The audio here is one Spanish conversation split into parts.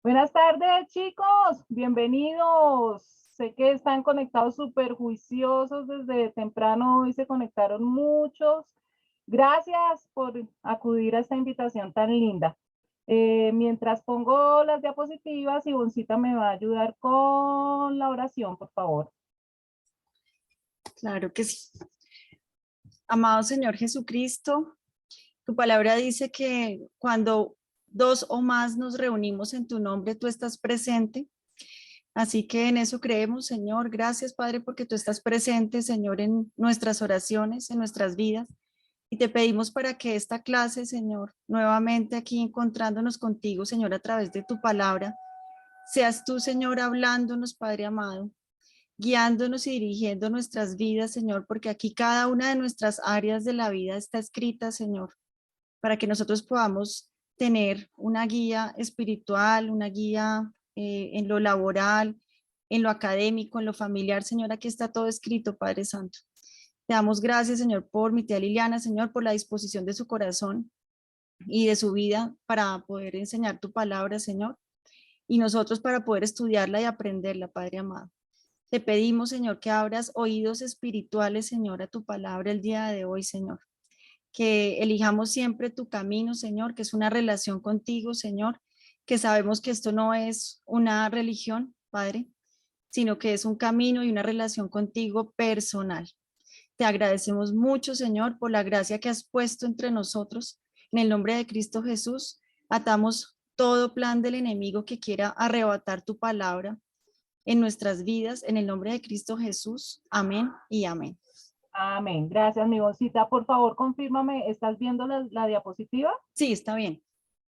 Buenas tardes, chicos. Bienvenidos. Sé que están conectados súper juiciosos desde temprano y se conectaron muchos. Gracias por acudir a esta invitación tan linda. Mientras pongo las diapositivas, Ivoncita me va a ayudar con la oración, por favor. Claro que sí. Amado Señor Jesucristo, tu palabra dice que cuando dos o más nos reunimos en tu nombre, tú estás presente. Así que en eso creemos, Señor. Gracias, Padre, porque tú estás presente, Señor, en nuestras oraciones, en nuestras vidas. Y te pedimos para que esta clase, Señor, nuevamente aquí encontrándonos contigo, Señor, a través de tu palabra, seas tú, Señor, hablándonos, Padre amado, guiándonos y dirigiendo nuestras vidas, Señor, porque aquí cada una de nuestras áreas de la vida está escrita, Señor, para que nosotros podamos tener una guía espiritual, una guía en lo laboral, en lo académico, en lo familiar, Señor, aquí está todo escrito, Padre Santo. Te damos gracias, Señor, por mi tía Liliana, Señor, por la disposición de su corazón y de su vida para poder enseñar tu palabra, Señor, y nosotros para poder estudiarla y aprenderla, Padre amado. Te pedimos, Señor, que abras oídos espirituales, Señor, a tu palabra el día de hoy, Señor. Que elijamos siempre tu camino, Señor, que es una relación contigo, Señor, que sabemos que esto no es una religión, Padre, sino que es un camino y una relación contigo personal. Te agradecemos mucho, Señor, por la gracia que has puesto entre nosotros. En el nombre de Cristo Jesús, atamos todo plan del enemigo que quiera arrebatar tu palabra en nuestras vidas, en el nombre de Cristo Jesús. Amén y amén. Amén. Gracias, mi Ivoncita. Por favor, confírmame, ¿estás viendo la diapositiva? Sí, está bien.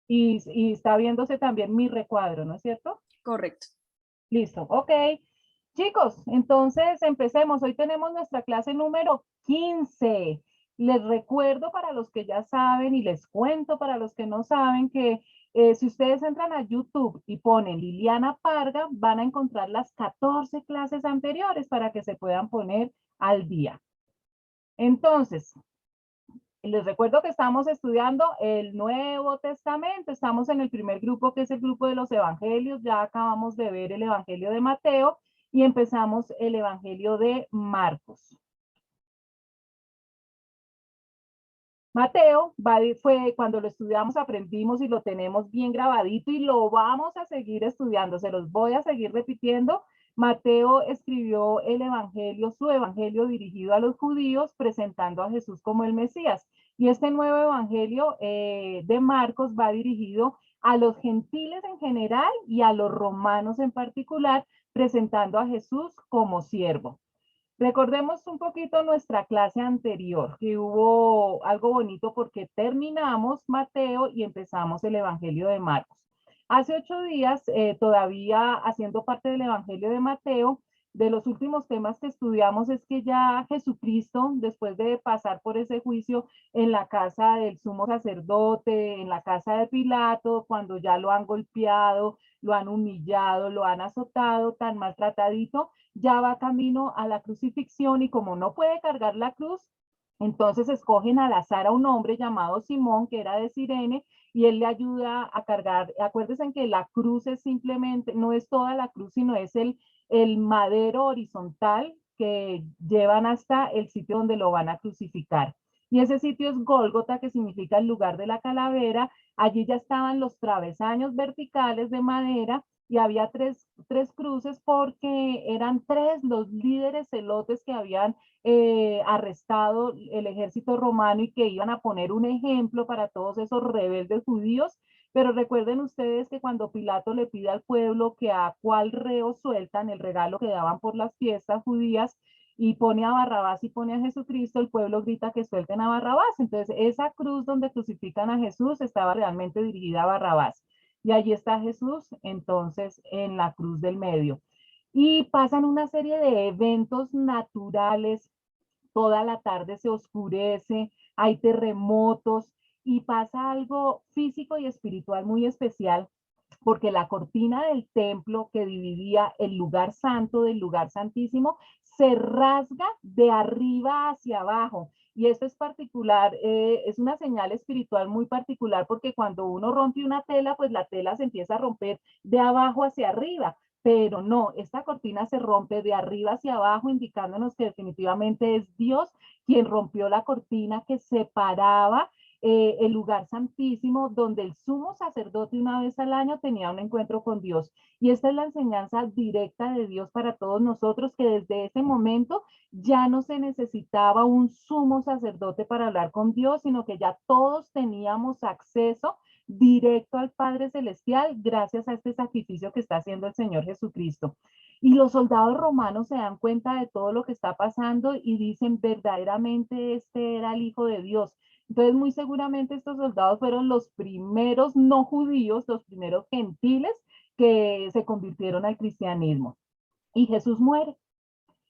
Y está viéndose también mi recuadro, ¿no es cierto? Correcto. Listo, ok. Chicos, entonces empecemos. Hoy tenemos nuestra clase número 15. Les recuerdo para los que ya saben y les cuento para los que no saben que si ustedes entran a YouTube y ponen Liliana Parga, van a encontrar las 14 clases anteriores para que se puedan poner al día. Entonces, les recuerdo que estamos estudiando el Nuevo Testamento. Estamos en el primer grupo, que es el grupo de los evangelios. Ya acabamos de ver el evangelio de Mateo y empezamos el evangelio de Marcos. Mateo fue cuando lo estudiamos, aprendimos y lo tenemos bien grabadito y lo vamos a seguir estudiando. Se los voy a seguir repitiendo. Mateo escribió el evangelio, su evangelio dirigido a los judíos, presentando a Jesús como el Mesías. Y este nuevo evangelio de Marcos va dirigido a los gentiles en general y a los romanos en particular, presentando a Jesús como siervo. Recordemos un poquito nuestra clase anterior, que hubo algo bonito porque terminamos Mateo y empezamos el Evangelio de Marcos. Hace 8 días, todavía haciendo parte del Evangelio de Mateo, de los últimos temas que estudiamos es que ya Jesucristo, después de pasar por ese juicio en la casa del sumo sacerdote, en la casa de Pilato, cuando ya lo han golpeado, lo han humillado, lo han azotado, tan maltratadito, ya va camino a la crucifixión y como no puede cargar la cruz, entonces escogen al azar a un hombre llamado Simón, que era de Cirene, y él le ayuda a cargar. Acuérdense que la cruz es simplemente, no es toda la cruz, sino es el madero horizontal que llevan hasta el sitio donde lo van a crucificar. Y ese sitio es Gólgota, que significa el lugar de la calavera. Allí ya estaban los travesaños verticales de madera y había tres cruces porque eran tres los líderes celotes que habían arrestado el ejército romano y que iban a poner un ejemplo para todos esos rebeldes judíos. Pero recuerden ustedes que cuando Pilato le pide al pueblo que a cuál reo sueltan, el regalo que daban por las fiestas judías, y pone a Barrabás y pone a Jesucristo, el pueblo grita que suelten a Barrabás. Entonces, esa cruz donde crucifican a Jesús estaba realmente dirigida a Barrabás. Y allí está Jesús, entonces, en la cruz del medio. Y pasan una serie de eventos naturales. Toda la tarde se oscurece, hay terremotos y pasa algo físico y espiritual muy especial, porque la cortina del templo que dividía el lugar santo del lugar santísimo se rasga de arriba hacia abajo Y esto es particular, es una señal espiritual muy particular porque cuando uno rompe una tela, pues la tela se empieza a romper de abajo hacia arriba, pero no, esta cortina se rompe de arriba hacia abajo, indicándonos que definitivamente es Dios quien rompió la cortina que separaba el lugar santísimo, donde el sumo sacerdote una vez al año tenía un encuentro con Dios. Y esta es la enseñanza directa de Dios para todos nosotros, que desde ese momento ya no se necesitaba un sumo sacerdote para hablar con Dios, sino que ya todos teníamos acceso directo al Padre Celestial gracias a este sacrificio que está haciendo el Señor Jesucristo. Y los soldados romanos se dan cuenta de todo lo que está pasando y dicen, verdaderamente este era el Hijo de Dios. Entonces, muy seguramente estos soldados fueron los primeros no judíos, los primeros gentiles que se convirtieron al cristianismo. Y Jesús muere.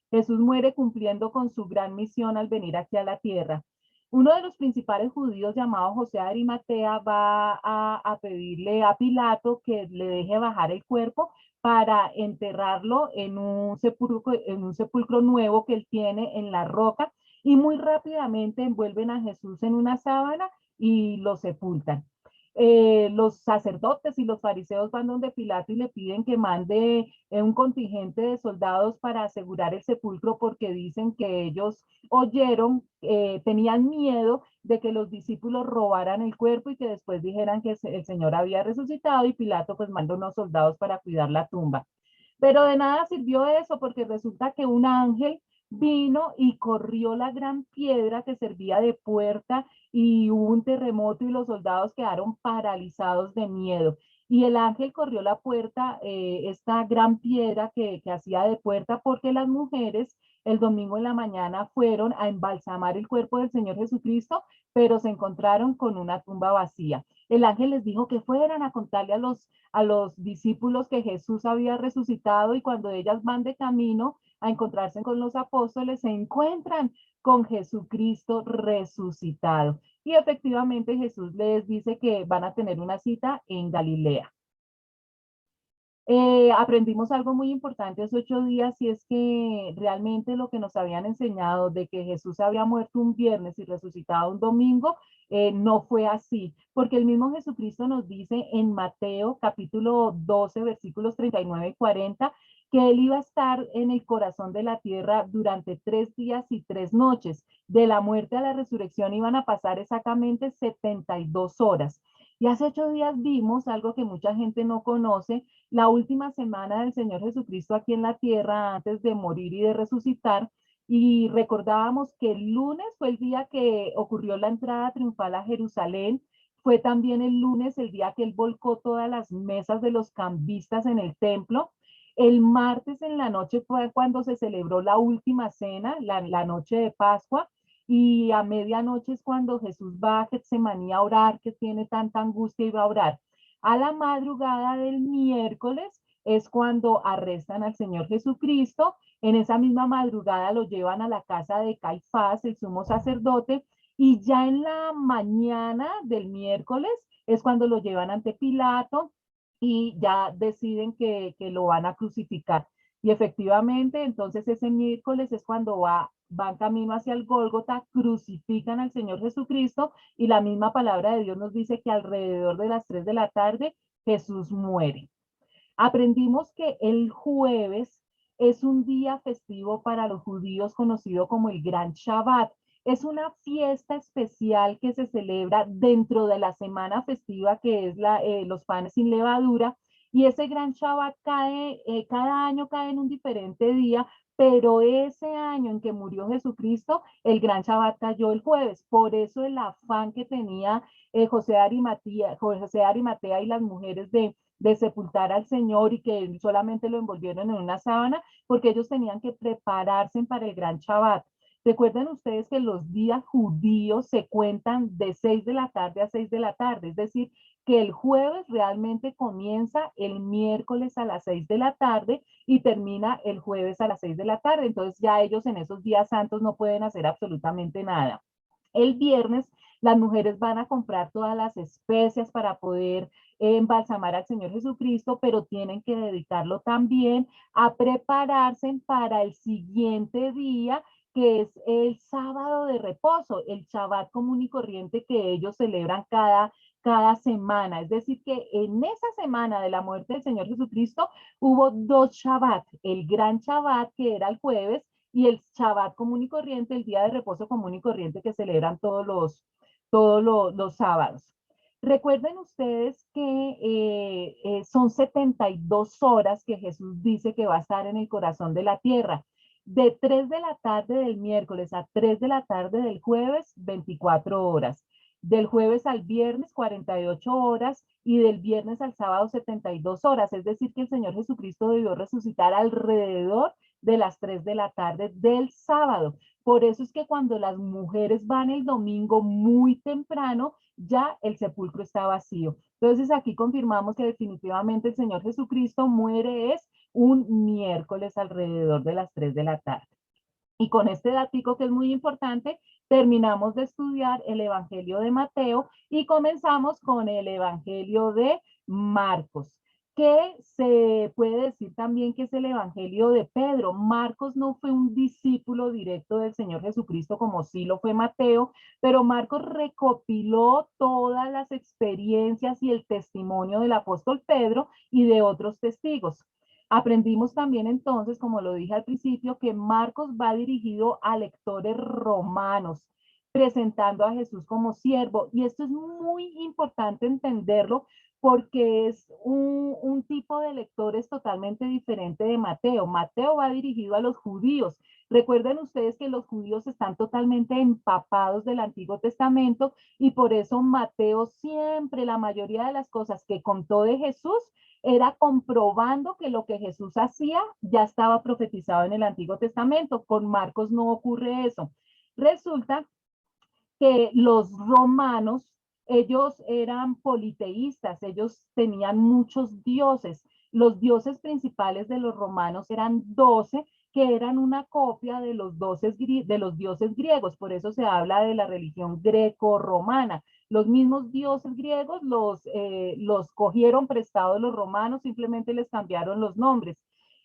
Jesús muere cumpliendo con su gran misión al venir aquí a la tierra. Uno de los principales judíos llamado José de Arimatea va a pedirle a Pilato que le deje bajar el cuerpo para enterrarlo en un sepulcro nuevo que él tiene en la roca, y muy rápidamente envuelven a Jesús en una sábana y lo sepultan. Los sacerdotes y los fariseos van donde Pilato y le piden que mande un contingente de soldados para asegurar el sepulcro, porque dicen que ellos oyeron, tenían miedo de que los discípulos robaran el cuerpo y que después dijeran que el Señor había resucitado, y Pilato pues manda unos soldados para cuidar la tumba. Pero de nada sirvió eso, porque resulta que un ángel vino y corrió la gran piedra que servía de puerta, y hubo un terremoto y los soldados quedaron paralizados de miedo. Y el ángel corrió la puerta, esta gran piedra que hacía de puerta, porque las mujeres el domingo en la mañana fueron a embalsamar el cuerpo del Señor Jesucristo, pero se encontraron con una tumba vacía. El ángel les dijo que fueran a contarle a los discípulos que Jesús había resucitado, y cuando ellas van de camino a encontrarse con los apóstoles, se encuentran con Jesucristo resucitado. Y efectivamente Jesús les dice que van a tener una cita en Galilea. Aprendimos algo muy importante esos 8 días, y es que realmente lo que nos habían enseñado de que Jesús había muerto un viernes y resucitado un domingo, no fue así, porque el mismo Jesucristo nos dice en Mateo capítulo 12, versículos 39 y 40, que él iba a estar en el corazón de la tierra durante 3 días y 3 noches. De la muerte a la resurrección iban a pasar exactamente 72 horas. Y hace 8 días vimos algo que mucha gente no conoce: la última semana del Señor Jesucristo aquí en la tierra antes de morir y de resucitar. Y recordábamos que el lunes fue el día que ocurrió la entrada triunfal a Jerusalén. Fue también el lunes el día que él volcó todas las mesas de los cambistas en el templo. El martes en la noche fue cuando se celebró la última cena, la noche de Pascua. Y a medianoche es cuando Jesús va a Getsemaní a orar, que tiene tanta angustia, y va a orar. A la madrugada del miércoles es cuando arrestan al Señor Jesucristo. En esa misma madrugada lo llevan a la casa de Caifás, el sumo sacerdote, y ya en la mañana del miércoles es cuando lo llevan ante Pilato y ya deciden que lo van a crucificar. Y efectivamente, entonces ese miércoles es cuando van camino hacia el Gólgota, crucifican al Señor Jesucristo, y la misma palabra de Dios nos dice que alrededor de las 3 de la tarde Jesús muere. Aprendimos que el jueves es un día festivo para los judíos conocido como el Gran Shabbat. Es una fiesta especial que se celebra dentro de la semana festiva, que es los panes sin levadura, y ese Gran Shabbat cada año cae en un diferente día, pero ese año en que murió Jesucristo, el Gran Shabbat cayó el jueves. Por eso el afán que tenía José de Arimatea y las mujeres de sepultar al Señor, y que solamente lo envolvieron en una sábana, porque ellos tenían que prepararse para el Gran Shabbat. Recuerden ustedes que los días judíos se cuentan de 6 de la tarde a 6 de la tarde, es decir, que el jueves realmente comienza el miércoles a las 6 de la tarde y termina el jueves a las 6 de la tarde. Entonces ya ellos en esos días santos no pueden hacer absolutamente nada. El viernes las mujeres van a comprar todas las especias para poder embalsamar al Señor Jesucristo, pero tienen que dedicarlo también a prepararse para el siguiente día, que es el sábado de reposo, el Shabbat común y corriente que ellos celebran cada semana. Es decir, que en esa semana de la muerte del Señor Jesucristo hubo dos Shabbat, el gran Shabbat que era el jueves y el Shabbat común y corriente, el día de reposo común y corriente que celebran todos los sábados. Recuerden ustedes que son 72 horas que Jesús dice que va a estar en el corazón de la tierra. De 3 de la tarde del miércoles a 3 de la tarde del jueves, 24 horas. Del jueves al viernes, 48 horas. Y del viernes al sábado, 72 horas. Es decir, que el Señor Jesucristo debió resucitar alrededor de las 3 de la tarde del sábado. Por eso es que cuando las mujeres van el domingo muy temprano, ya el sepulcro está vacío. Entonces aquí confirmamos que definitivamente el Señor Jesucristo muere es un miércoles alrededor de las 3 de la tarde. Y con este datico que es muy importante, terminamos de estudiar el Evangelio de Mateo y comenzamos con el Evangelio de Marcos, que se puede decir también que es el Evangelio de Pedro. Marcos no fue un discípulo directo del Señor Jesucristo como sí lo fue Mateo, pero Marcos recopiló todas las experiencias y el testimonio del apóstol Pedro y de otros testigos. Aprendimos también entonces, como lo dije al principio, que Marcos va dirigido a lectores romanos, presentando a Jesús como siervo. Y esto es muy importante entenderlo porque es un tipo de lectores totalmente diferente de Mateo. Mateo va dirigido a los judíos. Recuerden ustedes que los judíos están totalmente empapados del Antiguo Testamento y por eso Mateo siempre, la mayoría de las cosas que contó de Jesús, era comprobando que lo que Jesús hacía ya estaba profetizado en el Antiguo Testamento. Con Marcos no ocurre eso. Resulta que los romanos, ellos eran politeístas, ellos tenían muchos dioses. Los dioses principales de los romanos eran 12, que eran una copia de los dioses griegos. Por eso se habla de la religión greco-romana. Los mismos dioses griegos los cogieron prestados los romanos, simplemente les cambiaron los nombres.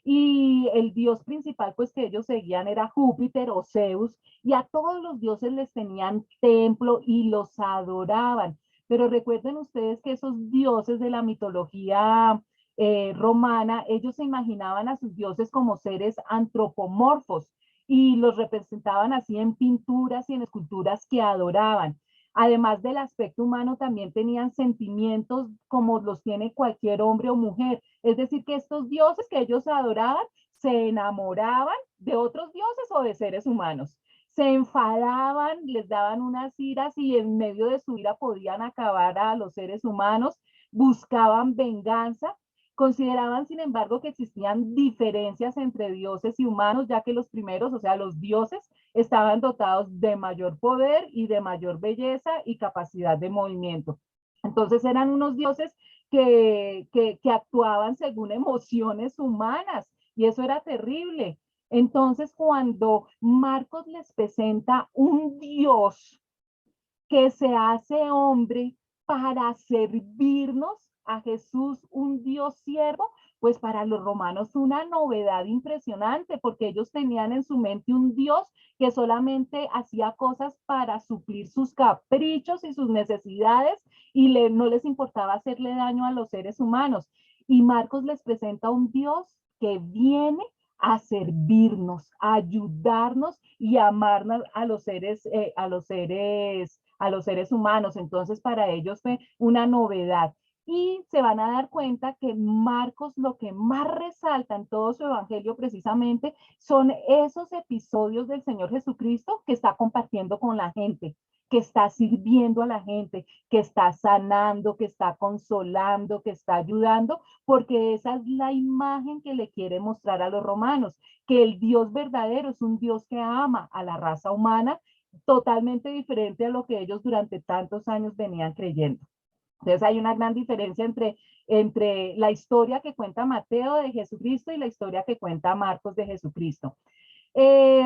Y el dios principal pues que ellos seguían era Júpiter o Zeus, y a todos los dioses les tenían templo y los adoraban. Pero recuerden ustedes que esos dioses de la mitología romana, ellos se imaginaban a sus dioses como seres antropomorfos y los representaban así en pinturas y en esculturas que adoraban. Además del aspecto humano, también tenían sentimientos como los tiene cualquier hombre o mujer. Es decir, que estos dioses que ellos adoraban se enamoraban de otros dioses o de seres humanos. Se enfadaban, les daban unas iras y en medio de su ira podían acabar a los seres humanos, buscaban venganza. Consideraban, sin embargo, que existían diferencias entre dioses y humanos, ya que los primeros, o sea, los dioses, estaban dotados de mayor poder y de mayor belleza y capacidad de movimiento. Entonces eran unos dioses que actuaban según emociones humanas y eso era terrible. Entonces cuando Marcos les presenta un Dios que se hace hombre para servirnos a Jesús, un Dios siervo, pues para los romanos una novedad impresionante, porque ellos tenían en su mente un Dios que solamente hacía cosas para suplir sus caprichos y sus necesidades y no les importaba hacerle daño a los seres humanos. Y Marcos les presenta un Dios que viene a servirnos, a ayudarnos y a amarnos a los seres humanos. Entonces, para ellos fue una novedad. Y se van a dar cuenta que Marcos lo que más resalta en todo su evangelio precisamente son esos episodios del Señor Jesucristo que está compartiendo con la gente, que está sirviendo a la gente, que está sanando, que está consolando, que está ayudando, porque esa es la imagen que le quiere mostrar a los romanos, que el Dios verdadero es un Dios que ama a la raza humana totalmente diferente a lo que ellos durante tantos años venían creyendo. Entonces hay una gran diferencia entre la historia que cuenta Mateo de Jesucristo y la historia que cuenta Marcos de Jesucristo.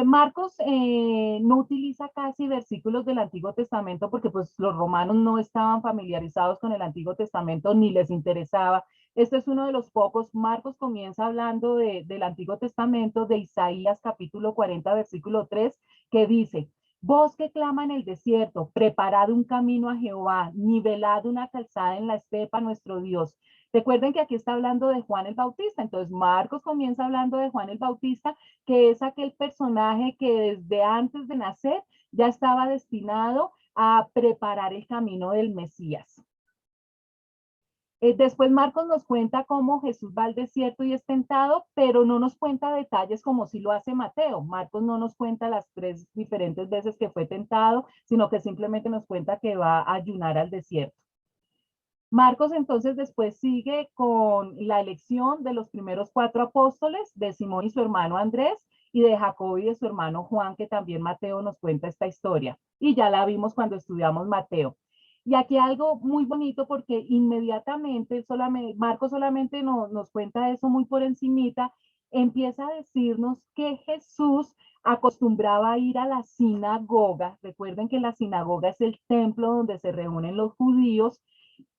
Marcos no utiliza casi versículos del Antiguo Testamento porque pues los romanos no estaban familiarizados con el Antiguo Testamento ni les interesaba, Este es uno de los pocos. Marcos comienza hablando del Antiguo Testamento, de Isaías capítulo 40, versículo 3, que dice: voz que clama en el desierto, preparad un camino a Jehová, nivelad una calzada en la estepa, nuestro Dios. Recuerden que aquí está hablando de Juan el Bautista, entonces Marcos comienza hablando de Juan el Bautista, que es aquel personaje que desde antes de nacer ya estaba destinado a preparar el camino del Mesías. Después Marcos nos cuenta cómo Jesús va al desierto y es tentado, pero no nos cuenta detalles como si lo hace Mateo. Marcos no nos cuenta las 3 diferentes veces que fue tentado, sino que simplemente nos cuenta que va a ayunar al desierto. Marcos entonces después sigue con la elección de los primeros 4 apóstoles, de Simón y su hermano Andrés, y de Jacobo y de su hermano Juan, que también Mateo nos cuenta esta historia. Y ya la vimos cuando estudiamos Mateo. Y aquí algo muy bonito porque inmediatamente, Marcos solamente nos cuenta eso muy por encimita, empieza a decirnos que Jesús acostumbraba a ir a la sinagoga. Recuerden que la sinagoga es el templo donde se reúnen los judíos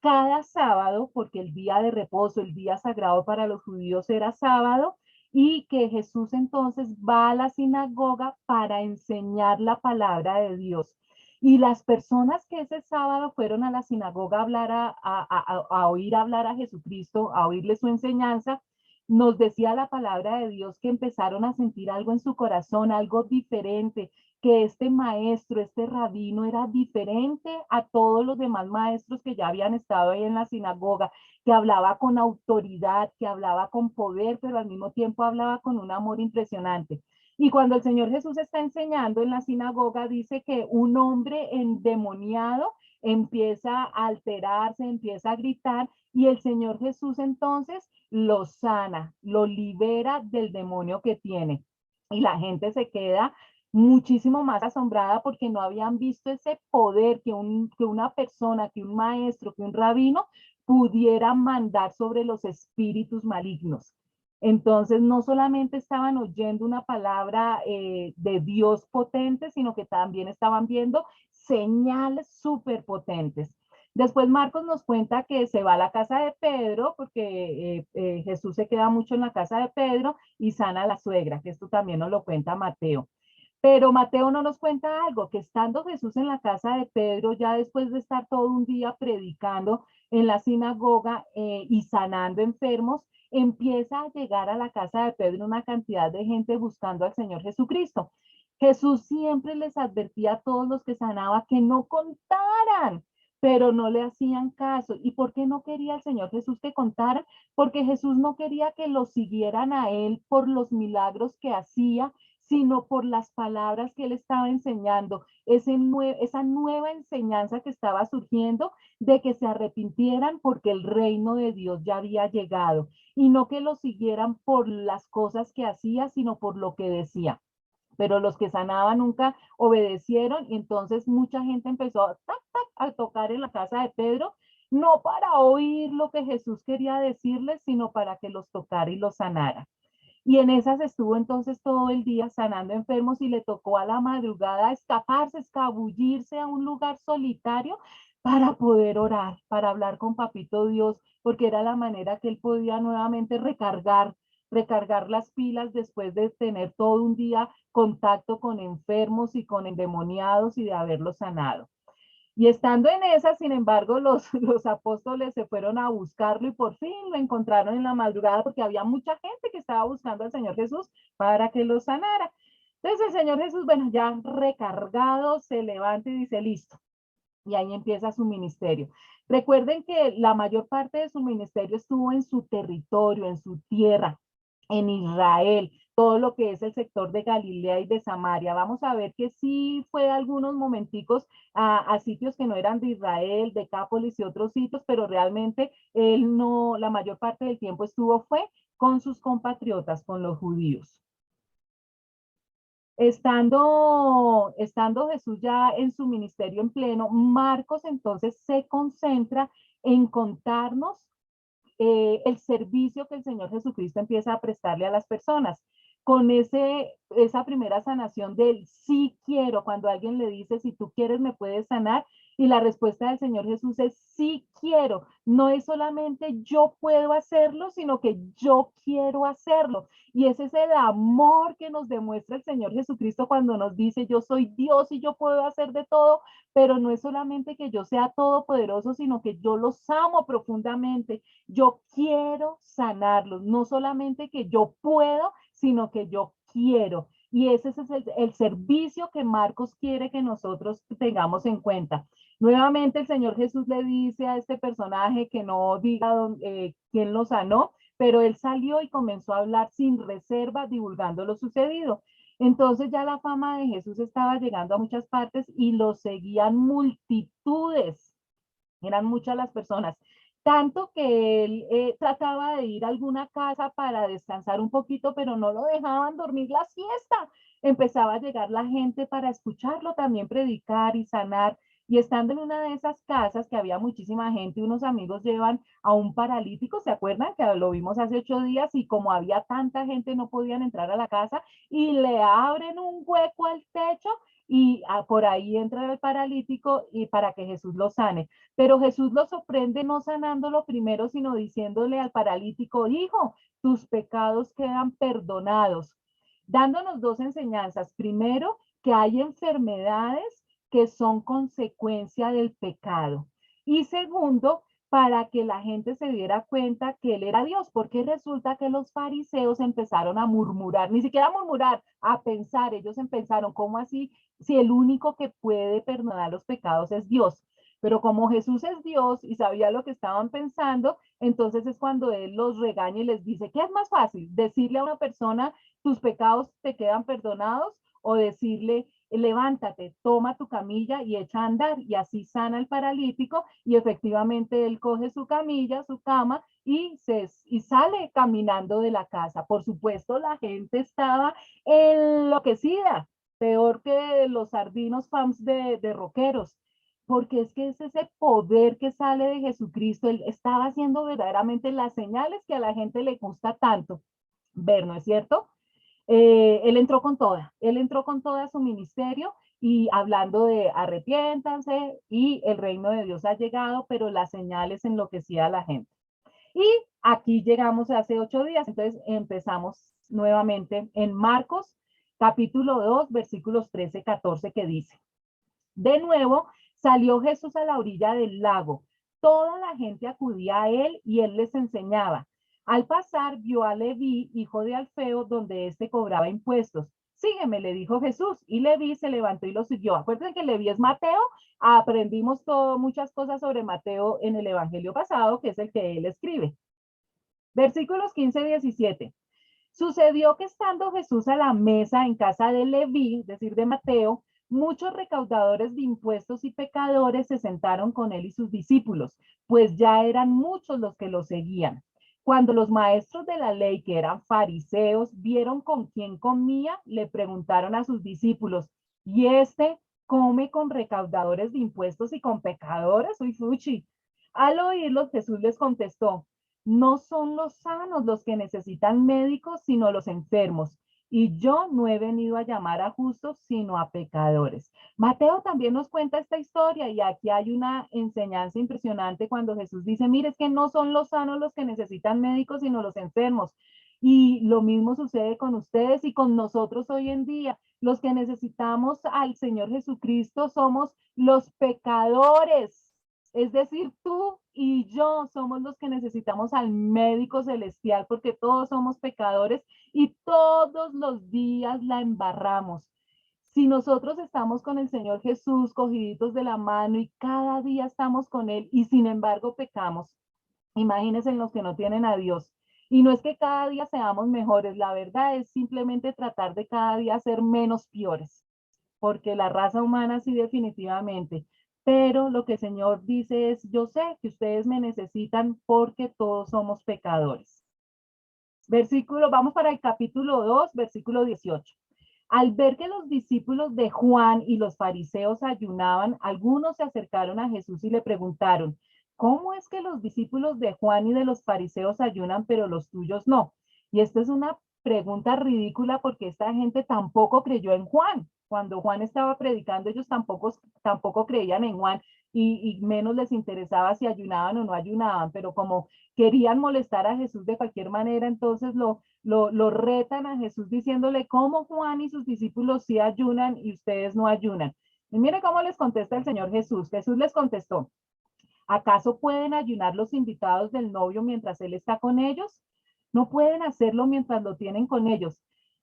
cada sábado, porque el día de reposo, el día sagrado para los judíos era sábado, y que Jesús entonces va a la sinagoga para enseñar la palabra de Dios. Y las personas que ese sábado fueron a la sinagoga a, hablar a oír hablar a Jesucristo, a oírle su enseñanza, nos decía la palabra de Dios que empezaron a sentir algo en su corazón, algo diferente, que este maestro, este rabino era diferente a todos los demás maestros que ya habían estado ahí en la sinagoga, que hablaba con autoridad, que hablaba con poder, pero al mismo tiempo hablaba con un amor impresionante. Y cuando el Señor Jesús está enseñando en la sinagoga, dice que un hombre endemoniado empieza a alterarse, empieza a gritar, y el Señor Jesús entonces lo sana, lo libera del demonio que tiene. Y la gente se queda muchísimo más asombrada porque no habían visto ese poder que una persona, que un maestro, que un rabino pudiera mandar sobre los espíritus malignos. Entonces, no solamente estaban oyendo una palabra de Dios potente, sino que también estaban viendo señales súper potentes. Después Marcos nos cuenta que se va a la casa de Pedro, porque Jesús se queda mucho en la casa de Pedro y sana a la suegra, que esto también nos lo cuenta Mateo. Pero Mateo no nos cuenta algo, que estando Jesús en la casa de Pedro, ya después de estar todo un día predicando en la sinagoga y sanando enfermos, empieza a llegar a la casa de Pedro una cantidad de gente buscando al Señor Jesucristo. Jesús siempre les advertía a todos los que sanaba que no contaran, pero no le hacían caso. ¿Y por qué no quería el Señor Jesús que contaran? Porque Jesús no quería que lo siguieran a él por los milagros que hacía, sino por las palabras que él estaba enseñando, esa nueva enseñanza que estaba surgiendo de que se arrepintieran porque el reino de Dios ya había llegado y no que lo siguieran por las cosas que hacía, sino por lo que decía. Pero los que sanaban nunca obedecieron y entonces mucha gente empezó a tocar en la casa de Pedro, no para oír lo que Jesús quería decirles, sino para que los tocara y los sanara. Y en esas estuvo entonces todo el día sanando enfermos y le tocó a la madrugada escaparse, escabullirse a un lugar solitario para poder orar, para hablar con Papito Dios, porque era la manera que él podía nuevamente recargar las pilas después de tener todo un día contacto con enfermos y con endemoniados y de haberlos sanado. Y estando en esa, sin embargo, los apóstoles se fueron a buscarlo y por fin lo encontraron en la madrugada porque había mucha gente que estaba buscando al Señor Jesús para que lo sanara. Entonces el Señor Jesús, bueno, ya recargado, se levanta y dice, listo. Y ahí empieza su ministerio. Recuerden que la mayor parte de su ministerio estuvo en su territorio, en su tierra, en Israel, todo lo que es el sector de Galilea y de Samaria. Vamos a ver que sí fue algunos momenticos a sitios que no eran de Israel, Decápolis y otros sitios, pero realmente él no, la mayor parte del tiempo fue con sus compatriotas, con los judíos. Estando Jesús ya en su ministerio en pleno, Marcos entonces se concentra en contarnos el servicio que el Señor Jesucristo empieza a prestarle a las personas. Con esa primera sanación del sí quiero, cuando alguien le dice, si tú quieres me puedes sanar, Y la respuesta del Señor Jesús es sí quiero. No es solamente yo puedo hacerlo, sino que yo quiero hacerlo. Y ese es el amor que nos demuestra el Señor Jesucristo cuando nos dice yo soy Dios y yo puedo hacer de todo, pero no es solamente que yo sea todopoderoso, sino que yo los amo profundamente. Yo quiero sanarlos, no solamente que yo puedo, sino que yo quiero. Y ese es el servicio que Marcos quiere que nosotros tengamos en cuenta. Nuevamente el Señor Jesús le dice a este personaje que no diga quién lo sanó, pero él salió y comenzó a hablar sin reserva, divulgando lo sucedido. Entonces ya la fama de Jesús estaba llegando a muchas partes y lo seguían multitudes. Eran muchas las personas. Tanto que él trataba de ir a alguna casa para descansar un poquito, pero no lo dejaban dormir la siesta. Empezaba a llegar la gente para escucharlo también predicar y sanar. Y estando en una de esas casas que había muchísima gente, unos amigos llevan a un paralítico, ¿se acuerdan? Que lo vimos hace 8 días y como había tanta gente no podían entrar a la casa y le abren un hueco al techo y por ahí entra el paralítico y para que Jesús lo sane. Pero Jesús lo sorprende no sanándolo primero, sino diciéndole al paralítico, hijo, tus pecados quedan perdonados, dándonos dos enseñanzas. Primero, que hay enfermedades que son consecuencia del pecado. Y segundo, para que la gente se diera cuenta que él era Dios, porque resulta que los fariseos empezaron a murmurar, ni siquiera a murmurar, a pensar, ellos empezaron, ¿cómo así? Si el único que puede perdonar los pecados es Dios. Pero como Jesús es Dios y sabía lo que estaban pensando, entonces es cuando Él los regaña y les dice, ¿qué es más fácil? ¿Decirle a una persona, tus pecados te quedan perdonados? O decirle, levántate, toma tu camilla y echa a andar. Y así sana el paralítico y efectivamente él coge su camilla, su cama y sale caminando de la casa. Por supuesto, la gente estaba enloquecida, peor que los sardinos fans de rockeros, porque es que es ese poder que sale de Jesucristo. Él estaba haciendo verdaderamente las señales que a la gente le gusta tanto ver, ¿no es cierto? Él entró con toda su ministerio y hablando de arrepiéntanse y el reino de Dios ha llegado, pero las señales enloquecía a la gente. Y aquí llegamos hace 8 días, entonces empezamos nuevamente en Marcos capítulo 2, versículos 13-14 que dice, de nuevo, salió Jesús a la orilla del lago. Toda la gente acudía a él y él les enseñaba. Al pasar, vio a Leví, hijo de Alfeo, donde éste cobraba impuestos. Sígueme, le dijo Jesús, y Leví se levantó y lo siguió. Acuérdense que Leví es Mateo, aprendimos muchas cosas sobre Mateo en el evangelio pasado, que es el que él escribe. Versículos 15-17. Sucedió que estando Jesús a la mesa en casa de Leví, es decir, de Mateo, muchos recaudadores de impuestos y pecadores se sentaron con él y sus discípulos, pues ya eran muchos los que lo seguían. Cuando los maestros de la ley, que eran fariseos, vieron con quién comía, le preguntaron a sus discípulos, ¿y este come con recaudadores de impuestos y con pecadores? Uy, fuchi. Al oírlos, Jesús les contestó, no son los sanos los que necesitan médicos, sino los enfermos. Y yo no he venido a llamar a justos, sino a pecadores. Mateo también nos cuenta esta historia y aquí hay una enseñanza impresionante cuando Jesús dice, mire, es que no son los sanos los que necesitan médicos, sino los enfermos. Y lo mismo sucede con ustedes y con nosotros hoy en día. Los que necesitamos al Señor Jesucristo somos los pecadores. Es decir, tú y yo somos los que necesitamos al médico celestial porque todos somos pecadores y todos los días la embarramos. Si nosotros estamos con el Señor Jesús cogiditos de la mano y cada día estamos con Él y sin embargo pecamos, imagínense en los que no tienen a Dios. Y no es que cada día seamos mejores, la verdad es simplemente tratar de cada día ser menos peores, porque la raza humana sí definitivamente. Pero lo que el Señor dice es, yo sé que ustedes me necesitan porque todos somos pecadores. Vamos para el capítulo 2, versículo 18. Al ver que los discípulos de Juan y los fariseos ayunaban, algunos se acercaron a Jesús y le preguntaron, ¿cómo es que los discípulos de Juan y de los fariseos ayunan, pero los tuyos no? Y esta es una pregunta ridícula porque esta gente tampoco creyó en Juan. Cuando Juan estaba predicando, ellos tampoco creían en Juan. y menos les interesaba si ayunaban o no ayunaban, pero como querían molestar a Jesús de cualquier manera, entonces lo retan a Jesús diciéndole cómo Juan y sus discípulos sí ayunan y ustedes no ayunan. Y mire cómo les contesta el Señor Jesús. Jesús les contestó: ¿acaso pueden ayunar los invitados del novio mientras él está con ellos? No pueden hacerlo mientras lo tienen con ellos,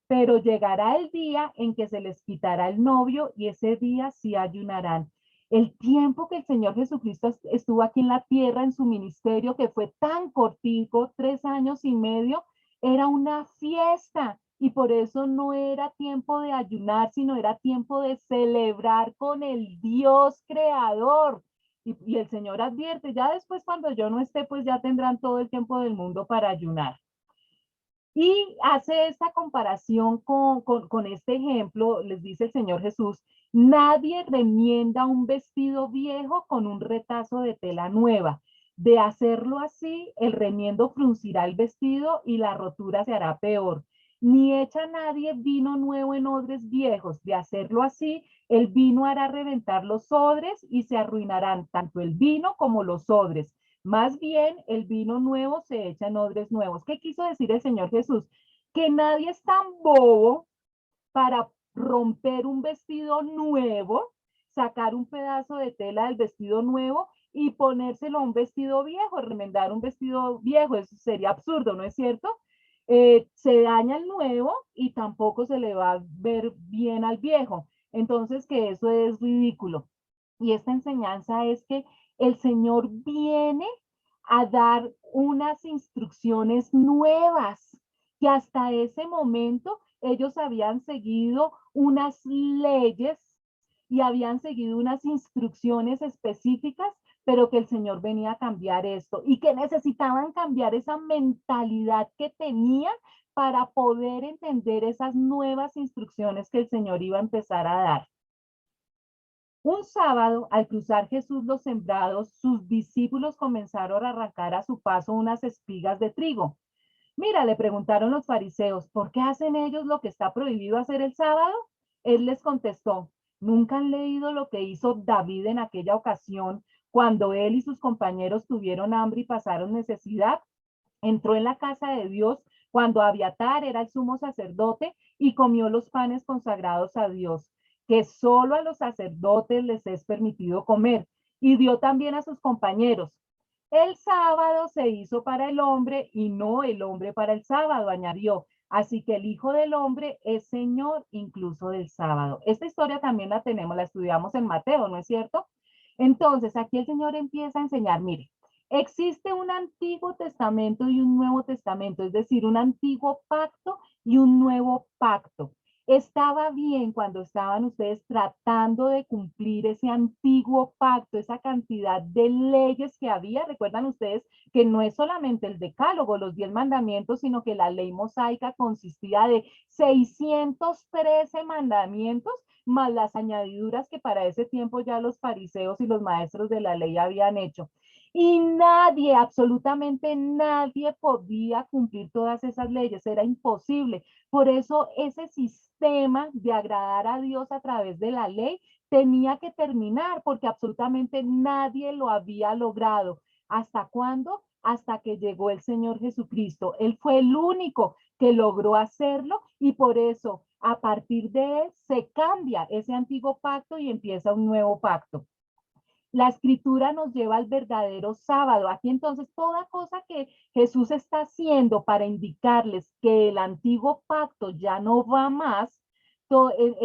pero llegará el día en que se les quitará el novio y ese día sí ayunarán. El tiempo que el Señor Jesucristo estuvo aquí en la tierra en su ministerio, que fue tan cortico, 3 años y medio, era una fiesta. Y por eso no era tiempo de ayunar, sino era tiempo de celebrar con el Dios creador. Y el Señor advierte, ya después cuando yo no esté, pues ya tendrán todo el tiempo del mundo para ayunar. Y hace esta comparación con este ejemplo, les dice el Señor Jesús: nadie remienda un vestido viejo con un retazo de tela nueva. De hacerlo así, el remiendo fruncirá el vestido y la rotura se hará peor. Ni echa nadie vino nuevo en odres viejos. De hacerlo así, el vino hará reventar los odres y se arruinarán tanto el vino como los odres. Más bien, el vino nuevo se echa en odres nuevos. ¿Qué quiso decir el Señor Jesús? Que nadie es tan bobo para romper un vestido nuevo, sacar un pedazo de tela del vestido nuevo y ponérselo a un vestido viejo, remendar un vestido viejo. Eso sería absurdo, ¿no es cierto? Se daña el nuevo y tampoco se le va a ver bien al viejo. Entonces, que eso es ridículo. Y esta enseñanza es que el Señor viene a dar unas instrucciones nuevas, que hasta ese momento ellos habían seguido unas leyes y habían seguido unas instrucciones específicas, pero que el Señor venía a cambiar esto y que necesitaban cambiar esa mentalidad que tenían para poder entender esas nuevas instrucciones que el Señor iba a empezar a dar. Un sábado, al cruzar Jesús los sembrados, sus discípulos comenzaron a arrancar a su paso unas espigas de trigo. Mira, le preguntaron los fariseos, ¿por qué hacen ellos lo que está prohibido hacer el sábado? Él les contestó: ¿nunca han leído lo que hizo David en aquella ocasión cuando él y sus compañeros tuvieron hambre y pasaron necesidad? Entró en la casa de Dios cuando Abiatar era el sumo sacerdote y comió los panes consagrados a Dios, que solo a los sacerdotes les es permitido comer, y dio también a sus compañeros. El sábado se hizo para el hombre y no el hombre para el sábado, añadió. Así que el Hijo del Hombre es Señor incluso del sábado. Esta historia también la tenemos, la estudiamos en Mateo, ¿no es cierto? Entonces, aquí el Señor empieza a enseñar, mire, existe un Antiguo Testamento y un Nuevo Testamento, es decir, un antiguo pacto y un nuevo pacto. Estaba bien cuando estaban ustedes tratando de cumplir ese antiguo pacto, esa cantidad de leyes que había. Recuerdan ustedes que no es solamente el decálogo, los 10 mandamientos, sino que la ley mosaica consistía de 613 mandamientos, más las añadiduras que para ese tiempo ya los fariseos y los maestros de la ley habían hecho. Y nadie, absolutamente nadie podía cumplir todas esas leyes, era imposible. Por eso ese sistema de agradar a Dios a través de la ley tenía que terminar, porque absolutamente nadie lo había logrado. ¿Hasta cuándo? Hasta que llegó el Señor Jesucristo. Él fue el único que logró hacerlo y por eso a partir de él se cambia ese antiguo pacto y empieza un nuevo pacto. La escritura nos lleva al verdadero sábado. Aquí entonces toda cosa que Jesús está haciendo para indicarles que el antiguo pacto ya no va más,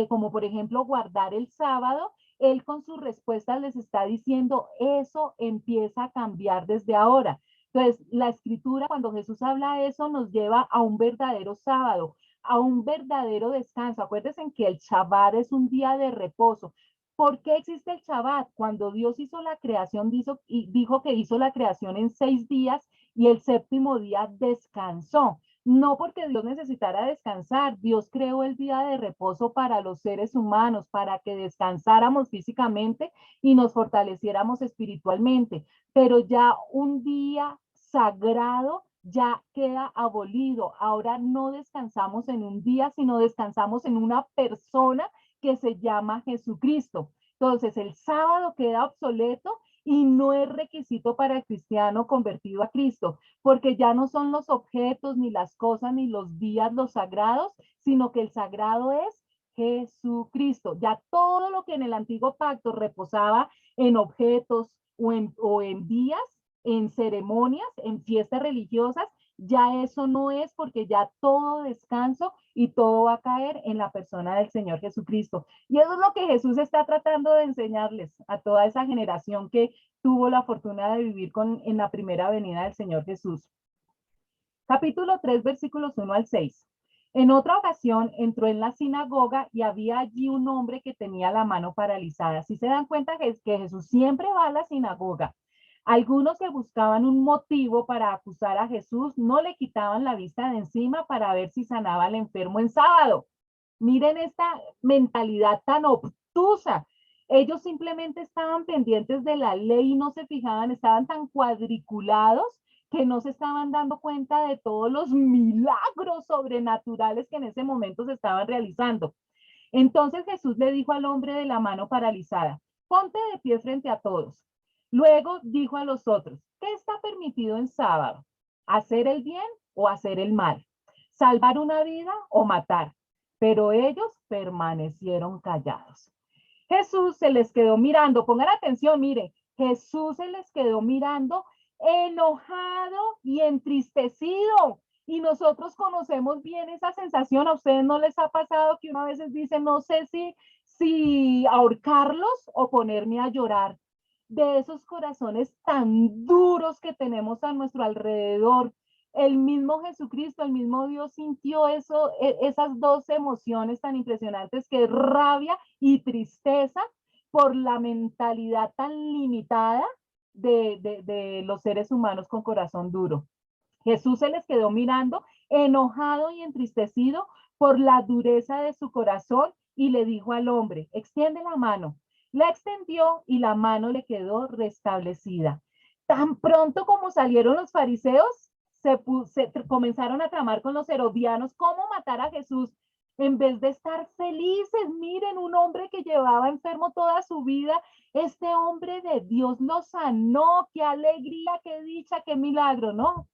como por ejemplo guardar el sábado, él con sus respuestas les está diciendo, eso empieza a cambiar desde ahora. Entonces, la escritura, cuando Jesús habla de eso, nos lleva a un verdadero sábado, a un verdadero descanso. Acuérdense que el Shabbat es un día de reposo. ¿Por qué existe el Shabbat? Cuando Dios hizo la creación, dijo que hizo la creación en 6 días y el séptimo día descansó. No porque Dios necesitara descansar, Dios creó el día de reposo para los seres humanos, para que descansáramos físicamente y nos fortaleciéramos espiritualmente. Pero ya un día sagrado ya queda abolido. Ahora no descansamos en un día, sino descansamos en una persona que se llama Jesucristo. Entonces el sábado queda obsoleto y no es requisito para el cristiano convertido a Cristo, porque ya no son los objetos, ni las cosas, ni los días los sagrados, sino que el sagrado es Jesucristo. Ya todo lo que en el antiguo pacto reposaba en objetos o en días, en ceremonias, en fiestas religiosas, ya eso no es, porque ya todo descanso y todo va a caer en la persona del Señor Jesucristo. Y eso es lo que Jesús está tratando de enseñarles a toda esa generación que tuvo la fortuna de vivir en la primera venida del Señor Jesús. Capítulo 3, versículos 1 al 6. En otra ocasión entró en la sinagoga y había allí un hombre que tenía la mano paralizada. Si se dan cuenta que Jesús siempre va a la sinagoga. Algunos que buscaban un motivo para acusar a Jesús no le quitaban la vista de encima para ver si sanaba al enfermo en sábado. Miren esta mentalidad tan obtusa. Ellos simplemente estaban pendientes de la ley y no se fijaban, estaban tan cuadriculados que no se estaban dando cuenta de todos los milagros sobrenaturales que en ese momento se estaban realizando. Entonces Jesús le dijo al hombre de la mano paralizada, ponte de pie frente a todos. Luego dijo a los otros, ¿qué está permitido en sábado? ¿Hacer el bien o hacer el mal? ¿Salvar una vida o matar? Pero ellos permanecieron callados. Jesús se les quedó mirando, pongan atención, mire, Jesús se les quedó mirando enojado y entristecido. Y nosotros conocemos bien esa sensación. ¿A ustedes no les ha pasado que uno a veces dice, no sé si ahorcarlos o ponerme a llorar? De esos corazones tan duros que tenemos a nuestro alrededor. El mismo Jesucristo, el mismo Dios sintió esas dos emociones tan impresionantes que es rabia y tristeza por la mentalidad tan limitada de los seres humanos con corazón duro. Jesús se les quedó mirando, enojado y entristecido por la dureza de su corazón, y le dijo al hombre, extiende la mano. La extendió y la mano le quedó restablecida. Tan pronto como salieron los fariseos, se comenzaron a tramar con los herodianos cómo matar a Jesús. En vez de estar felices, miren, un hombre que llevaba enfermo toda su vida, este hombre de Dios lo sanó, qué alegría, qué dicha, qué milagro, ¿no?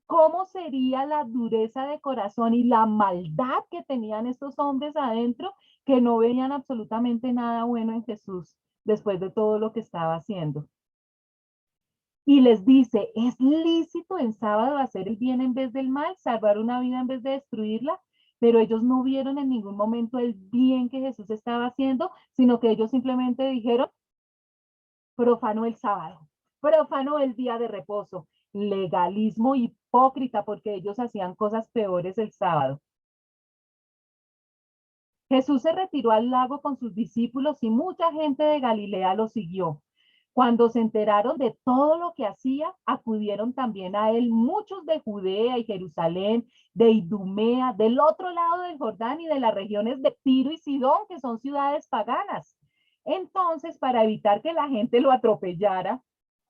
¿Cómo sería la dureza de corazón y la maldad que tenían estos hombres adentro, que no veían absolutamente nada bueno en Jesús después de todo lo que estaba haciendo? Y les dice, ¿es lícito en sábado hacer el bien en vez del mal, salvar una vida en vez de destruirla? Pero ellos no vieron en ningún momento el bien que Jesús estaba haciendo, sino que ellos simplemente dijeron, profanó el sábado, profanó el día de reposo. Legalismo hipócrita, porque ellos hacían cosas peores el sábado. Jesús se retiró al lago con sus discípulos y mucha gente de Galilea lo siguió. Cuando se enteraron de todo lo que hacía, acudieron también a él muchos de Judea y Jerusalén, de Idumea, del otro lado del Jordán y de las regiones de Tiro y Sidón, que son ciudades paganas. Entonces, para evitar que la gente lo atropellara,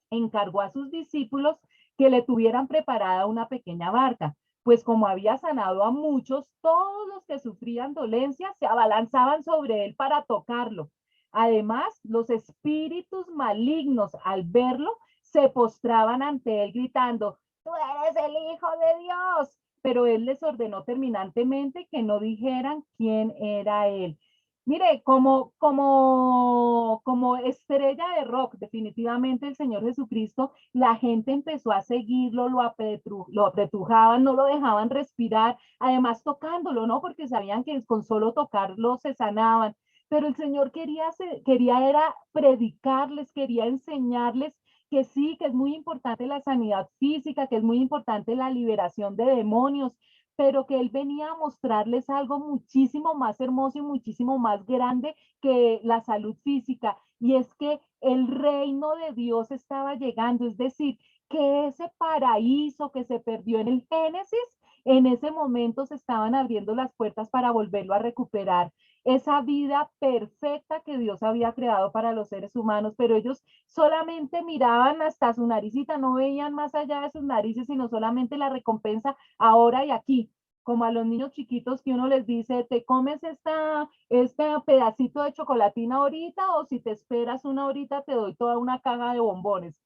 encargó a sus discípulos que le tuvieran preparada una pequeña barca, pues como había sanado a muchos, todos los que sufrían dolencias se abalanzaban sobre él para tocarlo. Además, los espíritus malignos, al verlo, se postraban ante él gritando, tú eres el Hijo de Dios. Pero él les ordenó terminantemente que no dijeran quién era él. Mire, como estrella de rock, definitivamente el Señor Jesucristo, la gente empezó a seguirlo, lo apretujaban, no lo dejaban respirar, además tocándolo, ¿no? Porque sabían que con solo tocarlo se sanaban. Pero el Señor quería era predicarles, quería enseñarles que sí, que es muy importante la sanidad física, que es muy importante la liberación de demonios, pero que él venía a mostrarles algo muchísimo más hermoso y muchísimo más grande que la salud física, y es que el reino de Dios estaba llegando, es decir, que ese paraíso que se perdió en el Génesis, en ese momento se estaban abriendo las puertas para volverlo a recuperar, esa vida perfecta que Dios había creado para los seres humanos, pero ellos solamente miraban hasta su naricita, no veían más allá de sus narices, sino solamente la recompensa ahora y aquí. como a los niños chiquitos que uno les dice, ¿te comes este pedacito de chocolatina ahorita o si te esperas una horita te doy toda una caja de bombones?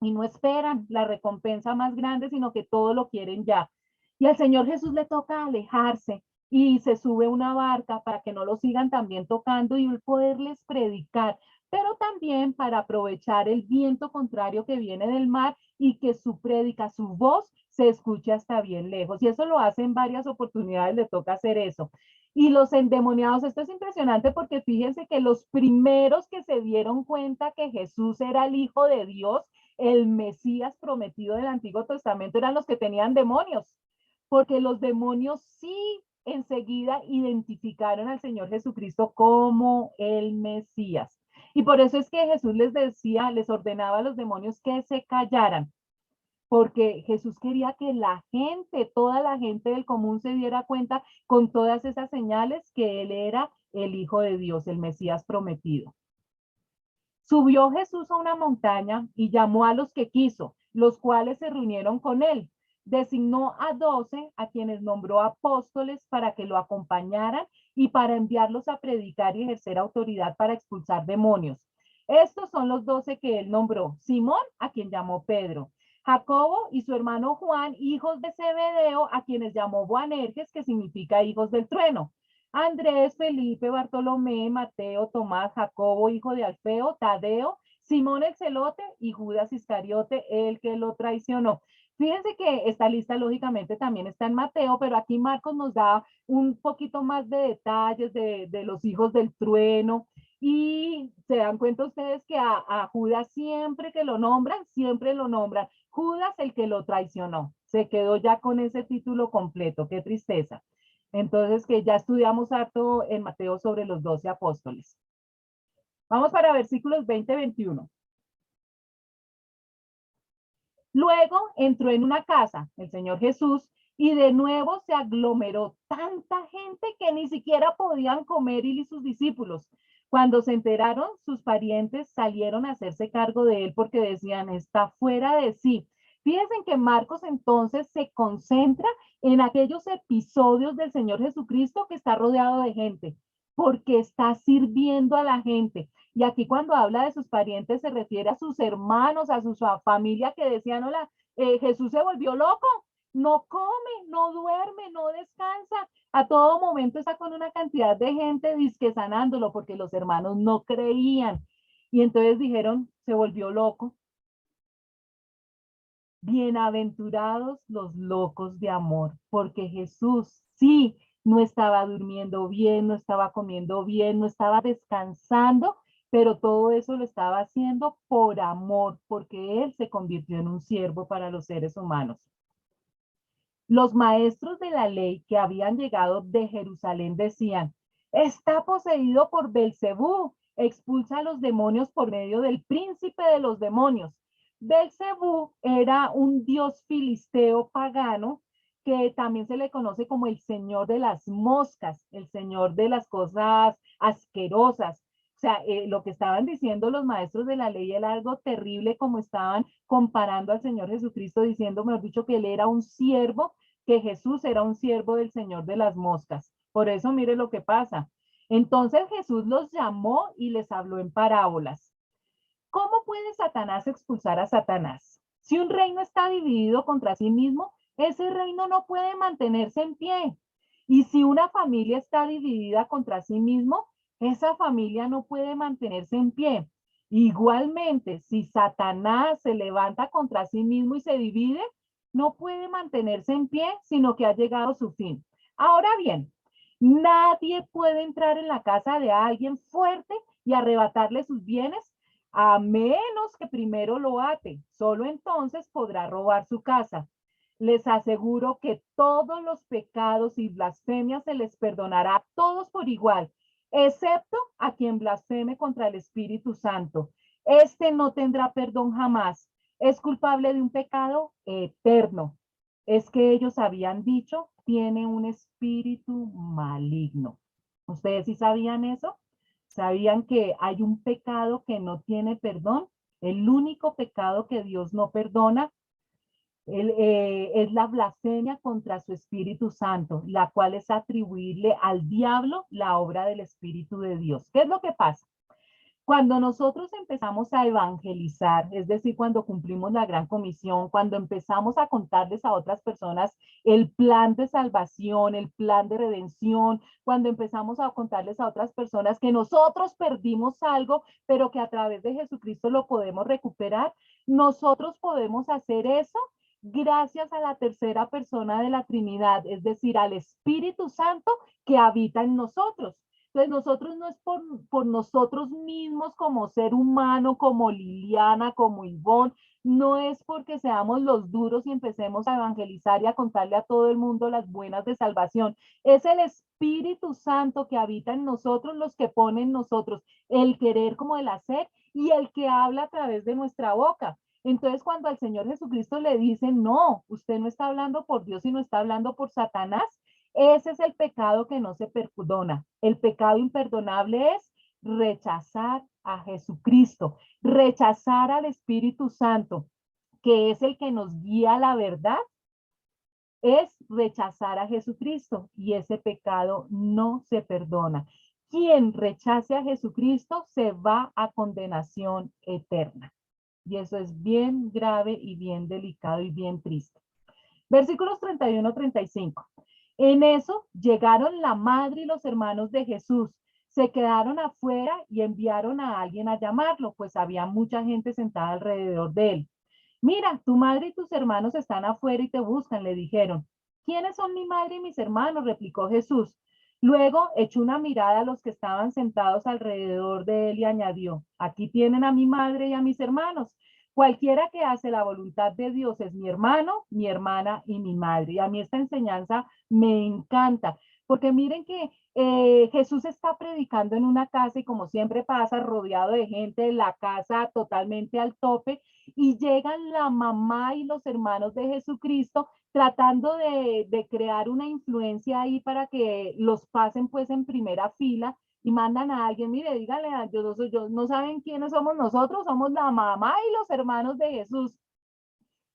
Y no esperan la recompensa más grande, sino que todo lo quieren ya. Y al Señor Jesús le toca alejarse y se sube a una barca para que no lo sigan también tocando y poderles predicar, pero también para aprovechar el viento contrario que viene del mar y que su prédica, su voz se escuche hasta bien lejos. Y eso lo hace en varias oportunidades, le toca hacer eso. Y los endemoniados, esto es impresionante porque fíjense que los primeros que se dieron cuenta que Jesús era el Hijo de Dios, el Mesías prometido del Antiguo Testamento, eran los que tenían demonios, porque los demonios sí enseguida identificaron al Señor Jesucristo como el Mesías. Y por eso es que Jesús les decía, les ordenaba a los demonios que se callaran, porque Jesús quería que la gente, toda la gente del común se diera cuenta con todas esas señales que Él era el Hijo de Dios, el Mesías prometido. Subió Jesús a una montaña y llamó a los que quiso, los cuales se reunieron con él. Designó a 12, a quienes nombró apóstoles para que lo acompañaran y para enviarlos a predicar y ejercer autoridad para expulsar demonios. Estos son los 12 que él nombró: Simón, a quien llamó Pedro; Jacobo y su hermano Juan, hijos de Zebedeo, a quienes llamó Boanerges, que significa hijos del trueno; Andrés, Felipe, Bartolomé, Mateo, Tomás, Jacobo, hijo de Alfeo, Tadeo, Simón el celote y Judas Iscariote, el que lo traicionó. Fíjense que esta lista lógicamente también está en Mateo, pero aquí Marcos nos da un poquito más de detalles de los hijos del trueno. Y se dan cuenta ustedes que a Judas siempre que lo nombran, siempre lo nombran. Judas el que lo traicionó. Se quedó ya con ese título completo. Qué tristeza. Entonces, que ya estudiamos harto en Mateo sobre los 12 apóstoles. Vamos para versículos 20-21. Luego entró en una casa el Señor Jesús y de nuevo se aglomeró tanta gente que ni siquiera podían comer él y sus discípulos. Cuando se enteraron, sus parientes salieron a hacerse cargo de él porque decían, está fuera de sí. Fíjense que Marcos entonces se concentra en aquellos episodios del Señor Jesucristo que está rodeado de gente, porque está sirviendo a la gente. Y aquí cuando habla de sus parientes se refiere a sus hermanos, a su familia que decían, hola, Jesús se volvió loco, no come, no duerme, no descansa, a todo momento está con una cantidad de gente disque sanándolo porque los hermanos no creían. Y entonces dijeron, se volvió loco. Bienaventurados los locos de amor, porque Jesús sí no estaba durmiendo bien, no estaba comiendo bien, no estaba descansando, pero todo eso lo estaba haciendo por amor, porque Él se convirtió en un siervo para los seres humanos. Los maestros de la ley que habían llegado de Jerusalén decían, está poseído por Belcebú, expulsa a los demonios por medio del príncipe de los demonios. Belcebú era un dios filisteo pagano que también se le conoce como el señor de las moscas, el señor de las cosas asquerosas. O sea, lo que estaban diciendo los maestros de la ley era algo terrible, como estaban comparando al Señor Jesucristo, diciendo, mejor dicho, que él era un siervo, que Jesús era un siervo del Señor de las moscas. Por eso mire lo que pasa. Entonces Jesús los llamó y les habló en parábolas. ¿Cómo puede Satanás expulsar a Satanás? Si un reino está dividido contra sí mismo, ese reino no puede mantenerse en pie. Y si una familia está dividida contra sí mismo, esa familia no puede mantenerse en pie. Igualmente, si Satanás se levanta contra sí mismo y se divide, no puede mantenerse en pie, sino que ha llegado a su fin. Ahora bien, nadie puede entrar en la casa de alguien fuerte y arrebatarle sus bienes a menos que primero lo ate. Solo entonces podrá robar su casa. Les aseguro que todos los pecados y blasfemias se les perdonará a todos por igual, excepto a quien blasfeme contra el Espíritu Santo. Este no tendrá perdón jamás. Es culpable de un pecado eterno. Es que ellos habían dicho, tiene un espíritu maligno. ¿Ustedes sí sabían eso? ¿Sabían que hay un pecado que no tiene perdón? El único pecado que Dios no perdona Es la blasfemia contra su Espíritu Santo, la cual es atribuirle al diablo la obra del Espíritu de Dios. ¿Qué es lo que pasa? Cuando nosotros empezamos a evangelizar, es decir, cuando cumplimos la gran comisión, cuando empezamos a contarles a otras personas el plan de salvación, el plan de redención, cuando empezamos a contarles a otras personas que nosotros perdimos algo, pero que a través de Jesucristo lo podemos recuperar, nosotros podemos hacer eso gracias a la tercera persona de la Trinidad, es decir, al Espíritu Santo que habita en nosotros. Entonces, nosotros no es por nosotros mismos como ser humano, como Liliana, como Ivonne, no es porque seamos los duros y empecemos a evangelizar y a contarle a todo el mundo las buenas de salvación. Es el Espíritu Santo que habita en nosotros, los que pone en nosotros el querer como el hacer y el que habla a través de nuestra boca. Entonces, cuando al Señor Jesucristo le dicen, no, usted no está hablando por Dios, sino está hablando por Satanás, ese es el pecado que no se perdona. El pecado imperdonable es rechazar a Jesucristo, rechazar al Espíritu Santo, que es el que nos guía a la verdad, es rechazar a Jesucristo y ese pecado no se perdona. Quien rechace a Jesucristo se va a condenación eterna. Y eso es bien grave y bien delicado y bien triste. Versículos 31-35. En eso llegaron la madre y los hermanos de Jesús. Se quedaron afuera y enviaron a alguien a llamarlo, pues había mucha gente sentada alrededor de él. Mira, tu madre y tus hermanos están afuera y te buscan, le dijeron. ¿Quiénes son mi madre y mis hermanos? Replicó Jesús. Luego echó una mirada a los que estaban sentados alrededor de él y añadió, aquí tienen a mi madre y a mis hermanos. Cualquiera que hace la voluntad de Dios es mi hermano, mi hermana y mi madre. Y a mí esta enseñanza me encanta, porque miren que Jesús está predicando en una casa y como siempre pasa, rodeado de gente, la casa totalmente al tope, y llegan la mamá y los hermanos de Jesucristo tratando de crear una influencia ahí para que los pasen pues en primera fila y mandan a alguien, mire, dígale, yo, no saben quiénes somos nosotros, somos la mamá y los hermanos de Jesús,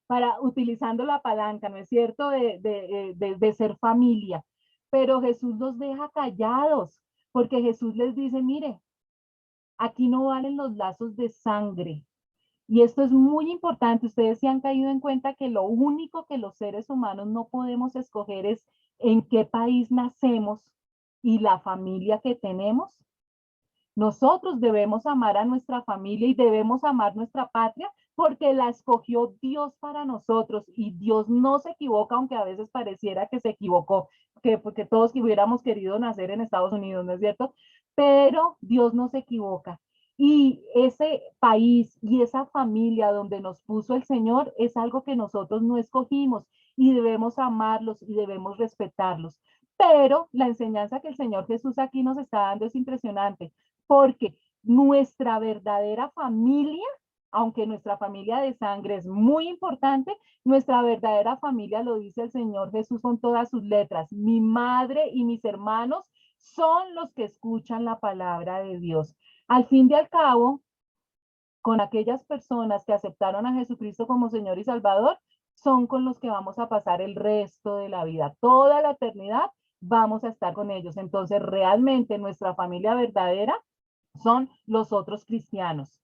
para utilizando la palanca, ¿no es cierto?, de ser familia. Pero Jesús los deja callados, porque Jesús les dice, mire, aquí no valen los lazos de sangre. Y esto es muy importante. Ustedes se han caído en cuenta que lo único que los seres humanos no podemos escoger es en qué país nacemos y la familia que tenemos. Nosotros debemos amar a nuestra familia y debemos amar nuestra patria porque la escogió Dios para nosotros y Dios no se equivoca, aunque a veces pareciera que se equivocó, porque todos que hubiéramos querido nacer en Estados Unidos, ¿no es cierto? Pero Dios no se equivoca. Y ese país y esa familia donde nos puso el Señor es algo que nosotros no escogimos y debemos amarlos y debemos respetarlos. Pero la enseñanza que el Señor Jesús aquí nos está dando es impresionante porque nuestra verdadera familia, aunque nuestra familia de sangre es muy importante, nuestra verdadera familia, lo dice el Señor Jesús con todas sus letras, mi madre y mis hermanos son los que escuchan la palabra de Dios. Al fin y al cabo, con aquellas personas que aceptaron a Jesucristo como Señor y Salvador, son con los que vamos a pasar el resto de la vida, toda la eternidad vamos a estar con ellos. Entonces, realmente nuestra familia verdadera son los otros cristianos.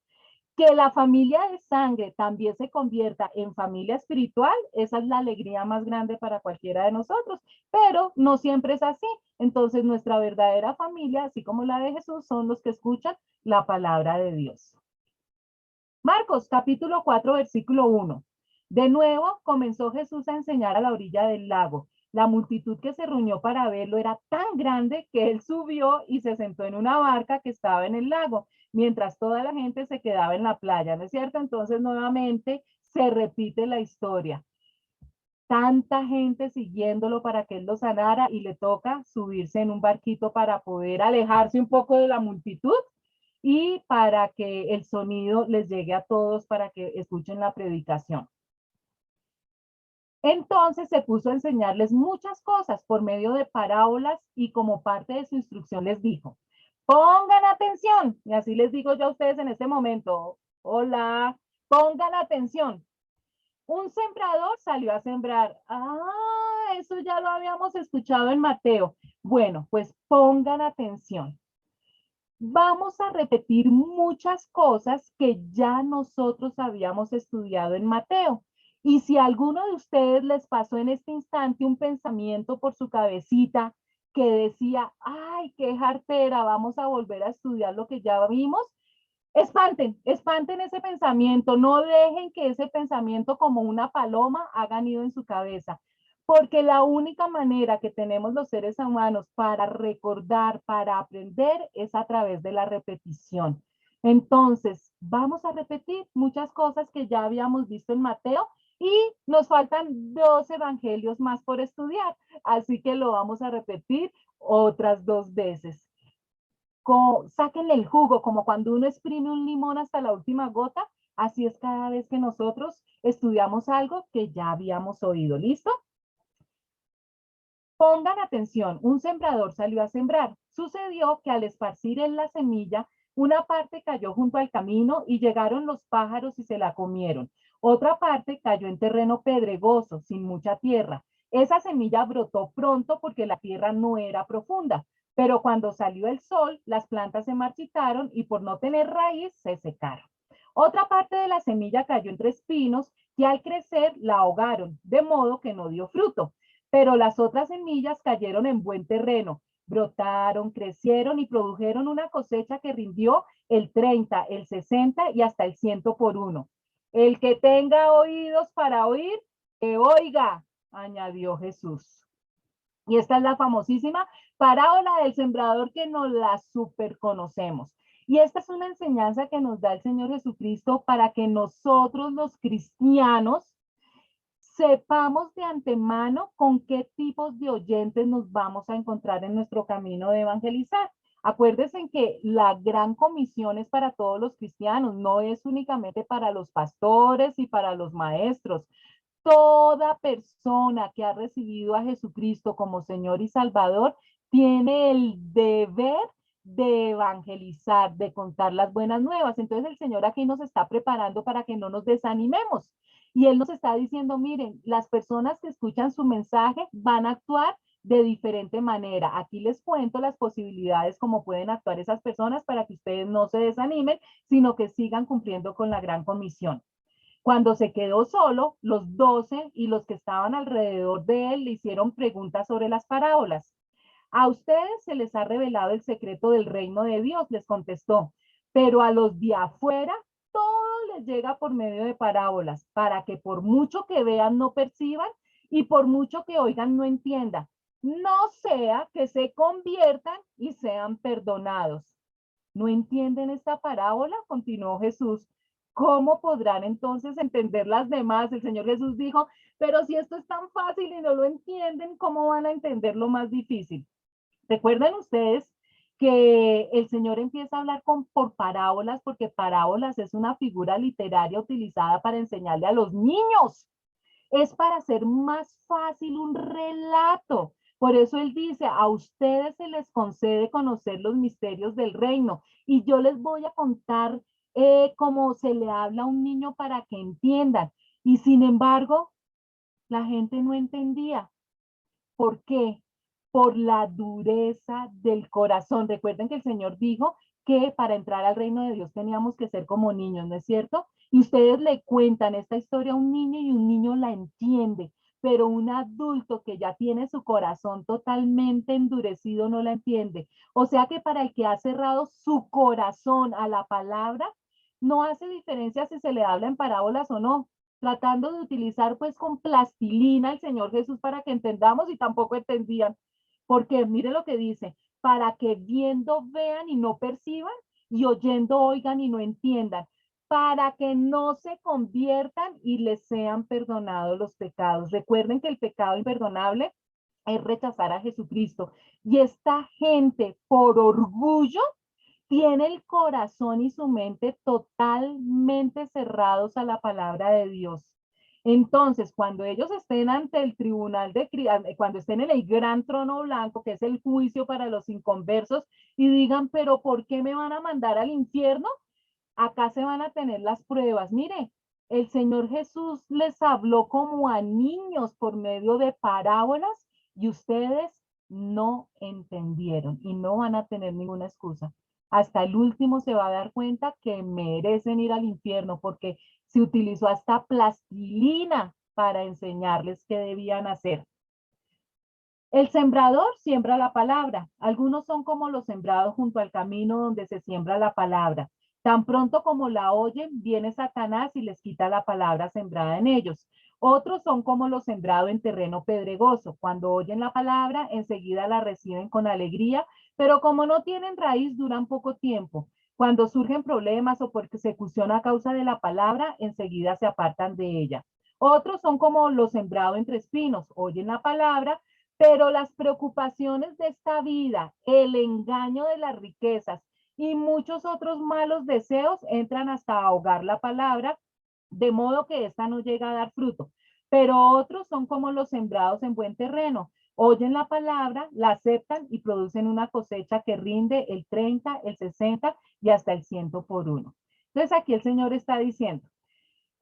Que la familia de sangre también se convierta en familia espiritual, esa es la alegría más grande para cualquiera de nosotros, pero no siempre es así. Entonces nuestra verdadera familia, así como la de Jesús, son los que escuchan la palabra de Dios. Marcos capítulo 4, versículo 1. De nuevo comenzó Jesús a enseñar a la orilla del lago. La multitud que se reunió para verlo era tan grande que él subió y se sentó en una barca que estaba en el lago, mientras toda la gente se quedaba en la playa, ¿no es cierto? Entonces nuevamente se repite la historia. Tanta gente siguiéndolo para que él lo sanara y le toca subirse en un barquito para poder alejarse un poco de la multitud y para que el sonido les llegue a todos para que escuchen la predicación. Entonces se puso a enseñarles muchas cosas por medio de parábolas y como parte de su instrucción les dijo, pongan atención, y así les digo yo a ustedes en este momento, hola, pongan atención. Un sembrador salió a sembrar. Ah, eso ya lo habíamos escuchado en Mateo. Bueno, pues pongan atención. Vamos a repetir muchas cosas que ya nosotros habíamos estudiado en Mateo. Y si a alguno de ustedes les pasó en este instante un pensamiento por su cabecita que decía, ay, qué jartera, vamos a volver a estudiar lo que ya vimos, espanten ese pensamiento, no dejen que ese pensamiento como una paloma haga nido en su cabeza, porque la única manera que tenemos los seres humanos para recordar, para aprender, es a través de la repetición. Entonces, vamos a repetir muchas cosas que ya habíamos visto en Mateo y nos faltan 2 evangelios más por estudiar, así que lo vamos a repetir otras 2 veces. Sáquenle el jugo, como cuando uno exprime un limón hasta la última gota, así es cada vez que nosotros estudiamos algo que ya habíamos oído. ¿Listo? Pongan atención, un sembrador salió a sembrar. Sucedió que al esparcir en la semilla, una parte cayó junto al camino y llegaron los pájaros y se la comieron. Otra parte cayó en terreno pedregoso, sin mucha tierra. Esa semilla brotó pronto porque la tierra no era profunda, pero cuando salió el sol, las plantas se marchitaron y por no tener raíz se secaron. Otra parte de la semilla cayó entre espinos y al crecer la ahogaron, de modo que no dio fruto. Pero las otras semillas cayeron en buen terreno, brotaron, crecieron y produjeron una cosecha que rindió el 30, el 60 y hasta el 100 por uno. El que tenga oídos para oír, que oiga, añadió Jesús. Y esta es la famosísima parábola del sembrador que nos la super conocemos. Y esta es una enseñanza que nos da el Señor Jesucristo para que nosotros los cristianos sepamos de antemano con qué tipos de oyentes nos vamos a encontrar en nuestro camino de evangelizar. Acuérdense que la gran comisión es para todos los cristianos, no es únicamente para los pastores y para los maestros. Toda persona que ha recibido a Jesucristo como Señor y Salvador tiene el deber de evangelizar, de contar las buenas nuevas. Entonces el Señor aquí nos está preparando para que no nos desanimemos. Y Él nos está diciendo, miren, las personas que escuchan su mensaje van a actuar de diferente manera. Aquí les cuento las posibilidades como pueden actuar esas personas para que ustedes no se desanimen, sino que sigan cumpliendo con la gran comisión. Cuando se quedó solo, los 12 y los que estaban alrededor de él le hicieron preguntas sobre las parábolas. A ustedes se les ha revelado el secreto del reino de Dios, les contestó, pero a los de afuera todo les llega por medio de parábolas, para que por mucho que vean no perciban y por mucho que oigan no entiendan. No sea que se conviertan y sean perdonados. ¿No entienden esta parábola? Continuó Jesús. ¿Cómo podrán entonces entender las demás? El Señor Jesús dijo, pero si esto es tan fácil y no lo entienden, ¿cómo van a entender lo más difícil? Recuerden ustedes que el Señor empieza a hablar por parábolas, porque parábolas es una figura literaria utilizada para enseñarle a los niños. Es para hacer más fácil un relato. Por eso Él dice, a ustedes se les concede conocer los misterios del reino y yo les voy a contar cómo se le habla a un niño para que entiendan. Y sin embargo, la gente no entendía. ¿Por qué? Por la dureza del corazón. Recuerden que el Señor dijo que para entrar al reino de Dios teníamos que ser como niños, ¿no es cierto? Y ustedes le cuentan esta historia a un niño y un niño la entiende, pero un adulto que ya tiene su corazón totalmente endurecido no la entiende. O sea que para el que ha cerrado su corazón a la palabra, no hace diferencia si se le habla en parábolas o no, tratando de utilizar pues con plastilina el Señor Jesús para que entendamos y tampoco entendían. Porque mire lo que dice, para que viendo vean y no perciban y oyendo oigan y no entiendan, para que no se conviertan y les sean perdonados los pecados. Recuerden que el pecado imperdonable es rechazar a Jesucristo. Y esta gente, por orgullo, tiene el corazón y su mente totalmente cerrados a la palabra de Dios. Entonces, cuando ellos estén ante el tribunal cuando estén en el gran trono blanco, que es el juicio para los inconversos, y digan, pero ¿por qué me van a mandar al infierno? Acá se van a tener las pruebas. Mire, El Señor Jesús les habló como a niños por medio de parábolas y ustedes no entendieron y no van a tener ninguna excusa. Hasta el último se va a dar cuenta que merecen ir al infierno porque se utilizó hasta plastilina para enseñarles qué debían hacer. El sembrador siembra la palabra. Algunos son como los sembrados junto al camino donde se siembra la palabra. Tan pronto como la oyen, viene Satanás y les quita la palabra sembrada en ellos. Otros son como los sembrados en terreno pedregoso. Cuando oyen la palabra, enseguida la reciben con alegría, pero como no tienen raíz, duran poco tiempo. Cuando surgen problemas o persecución a causa de la palabra, enseguida se apartan de ella. Otros son como los sembrados entre espinos. Oyen la palabra, pero las preocupaciones de esta vida, el engaño de las riquezas y muchos otros malos deseos entran hasta ahogar la palabra, de modo que ésta no llega a dar fruto. Pero otros son como los sembrados en buen terreno. Oyen la palabra, la aceptan y producen una cosecha que rinde el 30, el 60 y hasta el 100 por uno. Entonces aquí el Señor está diciendo,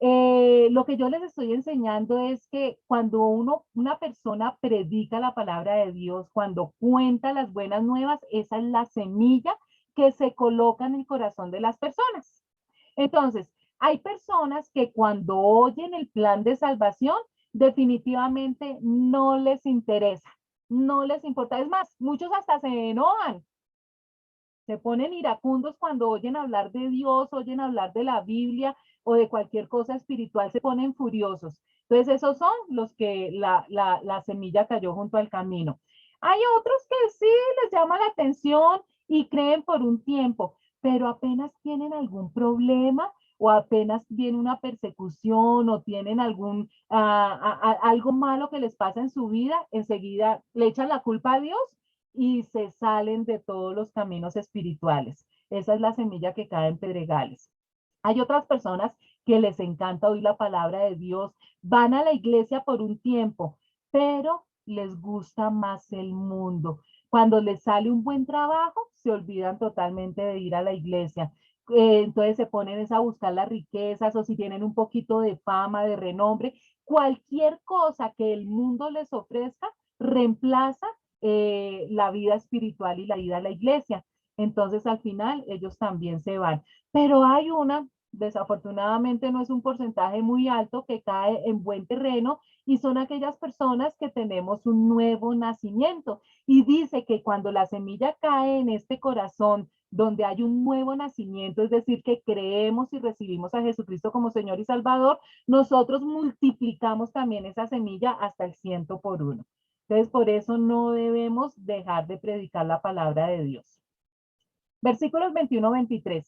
lo que yo les estoy enseñando es que cuando una persona predica la palabra de Dios, cuando cuenta las buenas nuevas, esa es la semilla que se coloca en el corazón de las personas. Entonces, hay personas que cuando oyen el plan de salvación, definitivamente no les interesa, no les importa. Es más, muchos hasta se enojan, se ponen iracundos cuando oyen hablar de Dios, oyen hablar de la Biblia o de cualquier cosa espiritual, se ponen furiosos. Entonces, esos son los que la semilla cayó junto al camino. Hay otros que sí les llama la atención y creen por un tiempo, pero apenas tienen algún problema o apenas viene una persecución o tienen algo malo que les pasa en su vida, enseguida le echan la culpa a Dios y se salen de todos los caminos espirituales. Esa es la semilla que cae en pedregales. Hay otras personas que les encanta oír la palabra de Dios, van a la iglesia por un tiempo, pero les gusta más el mundo. Cuando les sale un buen trabajo, se olvidan totalmente de ir a la iglesia. Entonces se ponen a buscar las riquezas o si tienen un poquito de fama, de renombre, cualquier cosa que el mundo les ofrezca, reemplaza la vida espiritual y la vida a la iglesia. Entonces al final ellos también se van. Pero hay desafortunadamente no es un porcentaje muy alto que cae en buen terreno y son aquellas personas que tenemos un nuevo nacimiento. Y dice que cuando la semilla cae en este corazón, donde hay un nuevo nacimiento, es decir, que creemos y recibimos a Jesucristo como Señor y Salvador, nosotros multiplicamos también esa semilla hasta el 100 por uno. Entonces, por eso no debemos dejar de predicar la palabra de Dios. Versículos 21-23.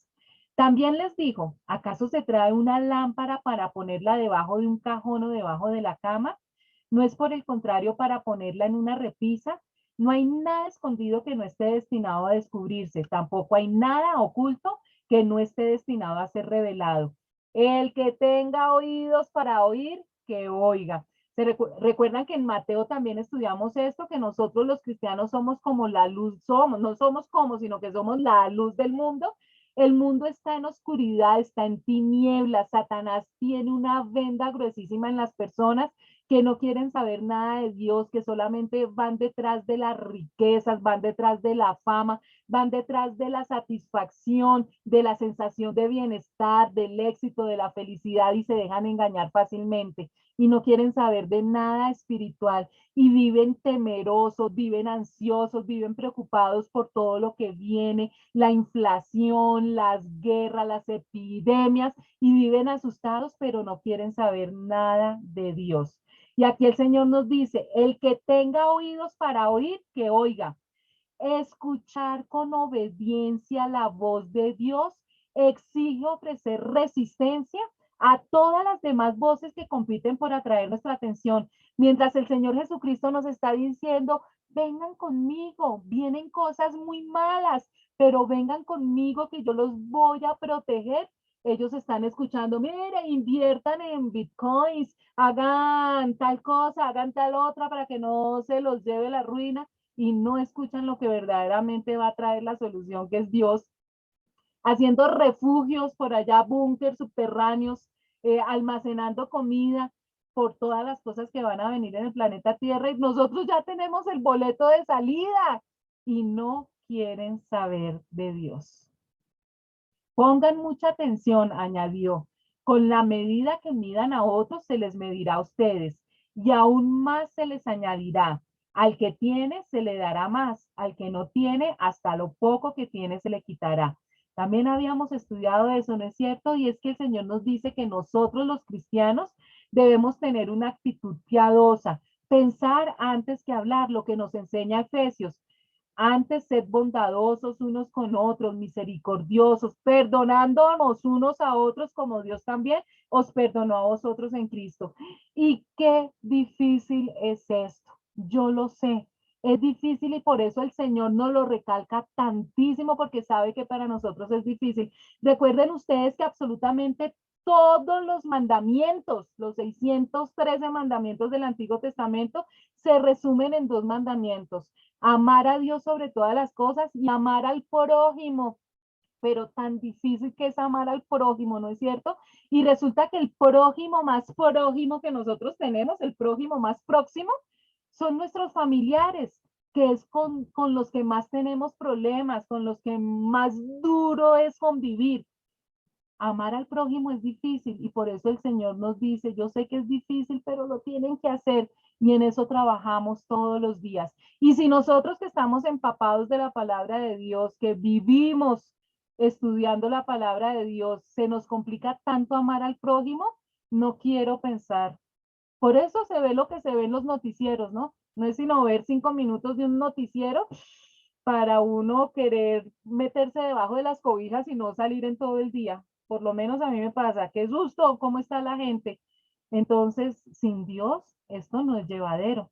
También les dijo, ¿acaso se trae una lámpara para ponerla debajo de un cajón o debajo de la cama? ¿No es por el contrario para ponerla en una repisa? No hay nada escondido que no esté destinado a descubrirse, tampoco hay nada oculto que no esté destinado a ser revelado. El que tenga oídos para oír, que oiga. Recuerdan que en Mateo también estudiamos esto, que nosotros los cristianos somos como la luz, no somos como, sino que somos la luz del mundo. El mundo está en oscuridad, está en tinieblas. Satanás tiene una venda gruesísima en las personas que no quieren saber nada de Dios, que solamente van detrás de las riquezas, van detrás de la fama, van detrás de la satisfacción, de la sensación de bienestar, del éxito, de la felicidad y se dejan engañar fácilmente y no quieren saber de nada espiritual y viven temerosos, viven ansiosos, viven preocupados por todo lo que viene, la inflación, las guerras, las epidemias y viven asustados, pero no quieren saber nada de Dios. Y aquí el Señor nos dice, el que tenga oídos para oír, que oiga. Escuchar con obediencia la voz de Dios exige ofrecer resistencia a todas las demás voces que compiten por atraer nuestra atención. Mientras el Señor Jesucristo nos está diciendo, vengan conmigo, vienen cosas muy malas, pero vengan conmigo que yo los voy a proteger. Ellos están escuchando, mire, inviertan en bitcoins, hagan tal cosa, hagan tal otra para que no se los lleve la ruina y no escuchan lo que verdaderamente va a traer la solución, que es Dios, haciendo refugios por allá, búnker subterráneos, almacenando comida por todas las cosas que van a venir en el planeta Tierra y nosotros ya tenemos el boleto de salida y no quieren saber de Dios. Pongan mucha atención, añadió. Con la medida que midan a otros, se les medirá a ustedes, y aún más se les añadirá. Al que tiene, se le dará más. Al que no tiene, hasta lo poco que tiene, se le quitará. También habíamos estudiado eso, ¿no es cierto? Y es que el Señor nos dice que nosotros los cristianos debemos tener una actitud piadosa, pensar antes que hablar, lo que nos enseña Efesios. Antes, sed bondadosos unos con otros, misericordiosos, perdonándonos unos a otros como Dios también os perdonó a vosotros en Cristo. Y qué difícil es esto. Yo lo sé. Es difícil y por eso el Señor nos lo recalca tantísimo porque sabe que para nosotros es difícil. Recuerden ustedes que absolutamente todos los mandamientos, los 613 mandamientos del Antiguo Testamento, se resumen en dos mandamientos: amar a Dios sobre todas las cosas y amar al prójimo. Pero tan difícil que es amar al prójimo, ¿no es cierto? Y resulta que el prójimo más prójimo que nosotros tenemos, el prójimo más próximo, son nuestros familiares, que es con los que más tenemos problemas, con los que más duro es convivir. Amar al prójimo es difícil y por eso el Señor nos dice, yo sé que es difícil, pero lo tienen que hacer y en eso trabajamos todos los días. Y si nosotros que estamos empapados de la palabra de Dios, que vivimos estudiando la palabra de Dios, se nos complica tanto amar al prójimo, no quiero pensar. Por eso se ve lo que se ve en los noticieros, ¿no? No es sino ver 5 minutos de un noticiero para uno querer meterse debajo de las cobijas y no salir en todo el día. Por lo menos a mí me pasa, qué susto, cómo está la gente. Entonces, sin Dios, esto no es llevadero.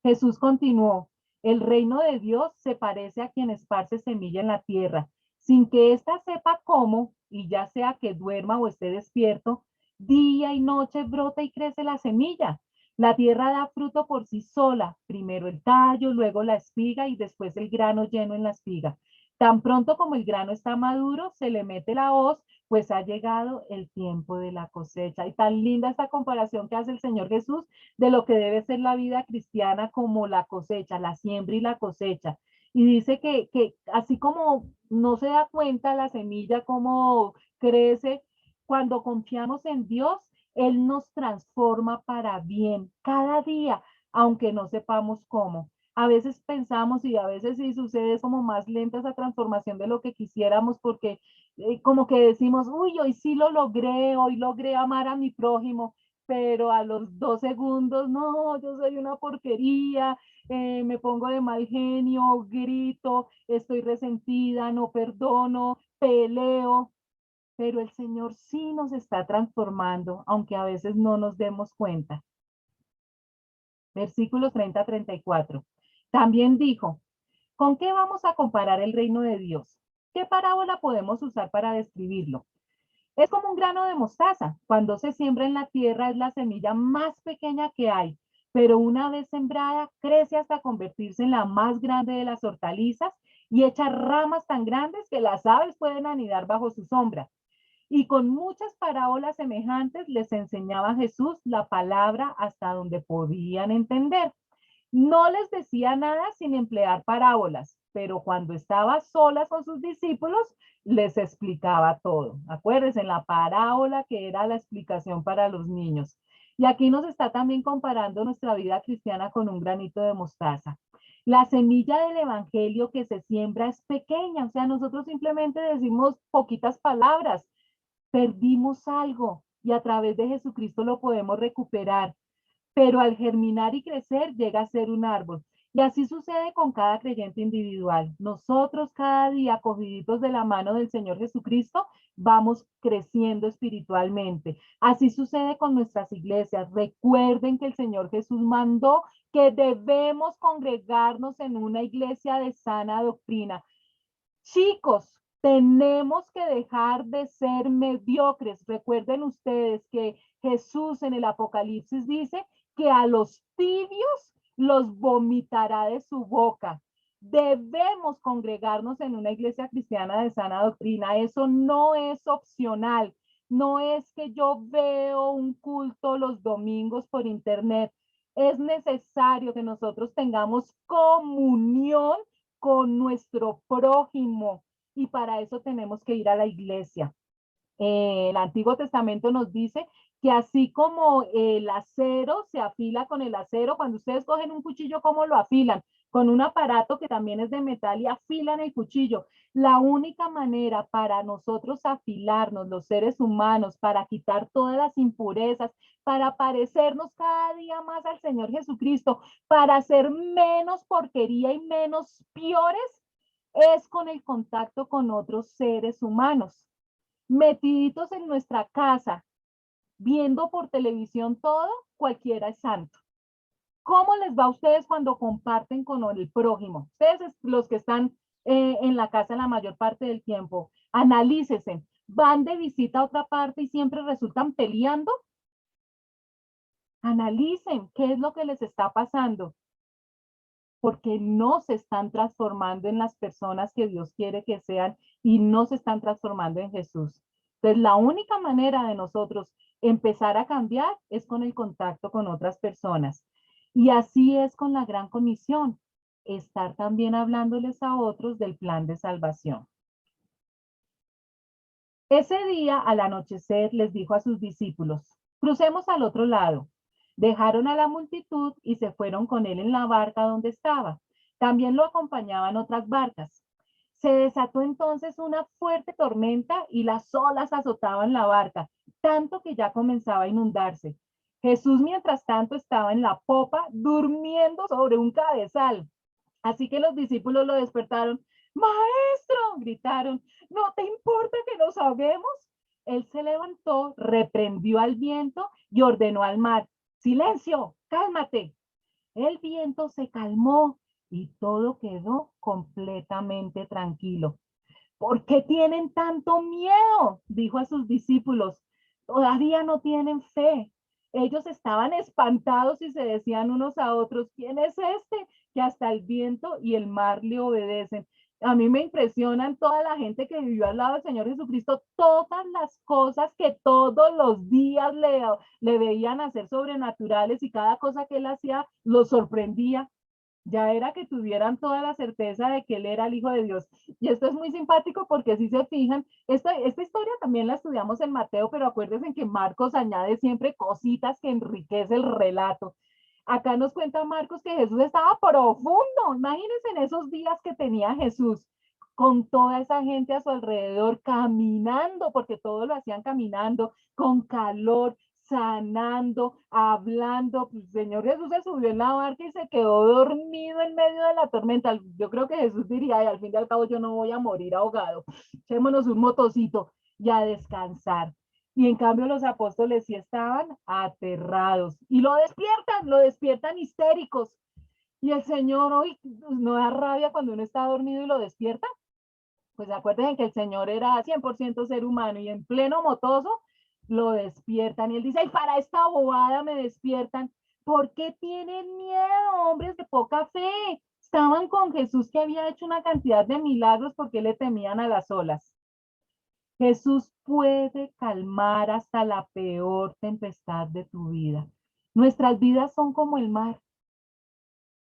Jesús continuó, el reino de Dios se parece a quien esparce semilla en la tierra, sin que ésta sepa cómo, y ya sea que duerma o esté despierto, día y noche brota y crece la semilla. La tierra da fruto por sí sola, primero el tallo, luego la espiga y después el grano lleno en la espiga. Tan pronto como el grano está maduro, se le mete la hoz, pues ha llegado el tiempo de la cosecha. Y tan linda esta comparación que hace el Señor Jesús de lo que debe ser la vida cristiana como la cosecha, la siembra y la cosecha. Y dice que así como no se da cuenta la semilla cómo crece, cuando confiamos en Dios, Él nos transforma para bien cada día, aunque no sepamos cómo. A veces pensamos y a veces sí sucede, es como más lenta esa transformación de lo que quisiéramos porque como que decimos, uy, hoy sí lo logré, hoy logré amar a mi prójimo, pero a los 2 segundos, no, yo soy una porquería, me pongo de mal genio, grito, estoy resentida, no perdono, peleo, pero el Señor sí nos está transformando, aunque a veces no nos demos cuenta. Versículos 30-34. También dijo, ¿con qué vamos a comparar el reino de Dios? ¿Qué parábola podemos usar para describirlo? Es como un grano de mostaza. Cuando se siembra en la tierra es la semilla más pequeña que hay, pero una vez sembrada crece hasta convertirse en la más grande de las hortalizas y echa ramas tan grandes que las aves pueden anidar bajo su sombra. Y con muchas parábolas semejantes les enseñaba Jesús la palabra hasta donde podían entender. No les decía nada sin emplear parábolas, pero cuando estaba solas con sus discípulos, les explicaba todo. Acuérdense, en la parábola que era la explicación para los niños. Y aquí nos está también comparando nuestra vida cristiana con un granito de mostaza. La semilla del evangelio que se siembra es pequeña, o sea, nosotros simplemente decimos poquitas palabras, perdimos algo y a través de Jesucristo lo podemos recuperar, pero al germinar y crecer llega a ser un árbol. Y así sucede con cada creyente individual. Nosotros cada día, cogiditos de la mano del Señor Jesucristo, vamos creciendo espiritualmente. Así sucede con nuestras iglesias. Recuerden que el Señor Jesús mandó que debemos congregarnos en una iglesia de sana doctrina. Chicos, tenemos que dejar de ser mediocres. Recuerden ustedes que Jesús en el Apocalipsis dice que a los tibios los vomitará de su boca. Debemos congregarnos en una iglesia cristiana de sana doctrina. Eso no es opcional. No es que yo veo un culto los domingos por internet. Es necesario que nosotros tengamos comunión con nuestro prójimo y para eso tenemos que ir a la iglesia. El Antiguo Testamento nos dice que así como el acero se afila con el acero, cuando ustedes cogen un cuchillo, ¿cómo lo afilan? Con un aparato que también es de metal y afilan el cuchillo. La única manera para nosotros afilarnos, los seres humanos, para quitar todas las impurezas, para parecernos cada día más al Señor Jesucristo, para ser menos porquería y menos peores, es con el contacto con otros seres humanos metiditos en nuestra casa, viendo por televisión todo, cualquiera es santo. ¿Cómo les va a ustedes cuando comparten con el prójimo? Ustedes, los que están en la casa la mayor parte del tiempo, analícese. ¿Van de visita a otra parte y siempre resultan peleando? Analicen qué es lo que les está pasando, porque no se están transformando en las personas que Dios quiere que sean y no se están transformando en Jesús. Entonces, la única manera de nosotros empezar a cambiar es con el contacto con otras personas. Y así es con la gran comisión, estar también hablándoles a otros del plan de salvación. Ese día, al anochecer, les dijo a sus discípulos, crucemos al otro lado. Dejaron a la multitud y se fueron con él en la barca donde estaba. También lo acompañaban otras barcas. Se desató entonces una fuerte tormenta y las olas azotaban la barca, tanto que ya comenzaba a inundarse. Jesús, mientras tanto, estaba en la popa, durmiendo sobre un cabezal. Así que los discípulos lo despertaron. Maestro, gritaron, ¿no te importa que nos ahoguemos? Él se levantó, reprendió al viento y ordenó al mar, silencio, cálmate. El viento se calmó y todo quedó completamente tranquilo. ¿Por qué tienen tanto miedo? Dijo a sus discípulos. Todavía no tienen fe. Ellos estaban espantados y se decían unos a otros, ¿quién es este? Que hasta el viento y el mar le obedecen. A mí me impresionan toda la gente que vivió al lado del Señor Jesucristo, todas las cosas que todos los días le veían hacer sobrenaturales y cada cosa que él hacía los sorprendía. Ya era que tuvieran toda la certeza de que él era el Hijo de Dios. Y esto es muy simpático porque si se fijan, esta historia también la estudiamos en Mateo, pero acuérdense que Marcos añade siempre cositas que enriquece el relato. Acá nos cuenta Marcos que Jesús estaba profundo. Imagínense en esos días que tenía Jesús con toda esa gente a su alrededor, caminando, porque todo lo hacían caminando, con calor, sanando, hablando. Pues, Señor Jesús se subió en la barca y se quedó dormido en medio de la tormenta. Yo creo que Jesús diría, y al fin y al cabo yo no voy a morir ahogado. Echémonos un motocito y a descansar. Y en cambio los apóstoles sí estaban aterrados y lo despiertan histéricos. Y el Señor hoy no da rabia cuando uno está dormido y lo despierta. Pues acuérdense que el Señor era 100% ser humano y en pleno motoso lo despiertan y él dice, ay, para esta bobada me despiertan. ¿Por qué tienen miedo, hombres de poca fe? Estaban con Jesús que había hecho una cantidad de milagros porque le temían a las olas. Jesús puede calmar hasta la peor tempestad de tu vida. Nuestras vidas son como el mar.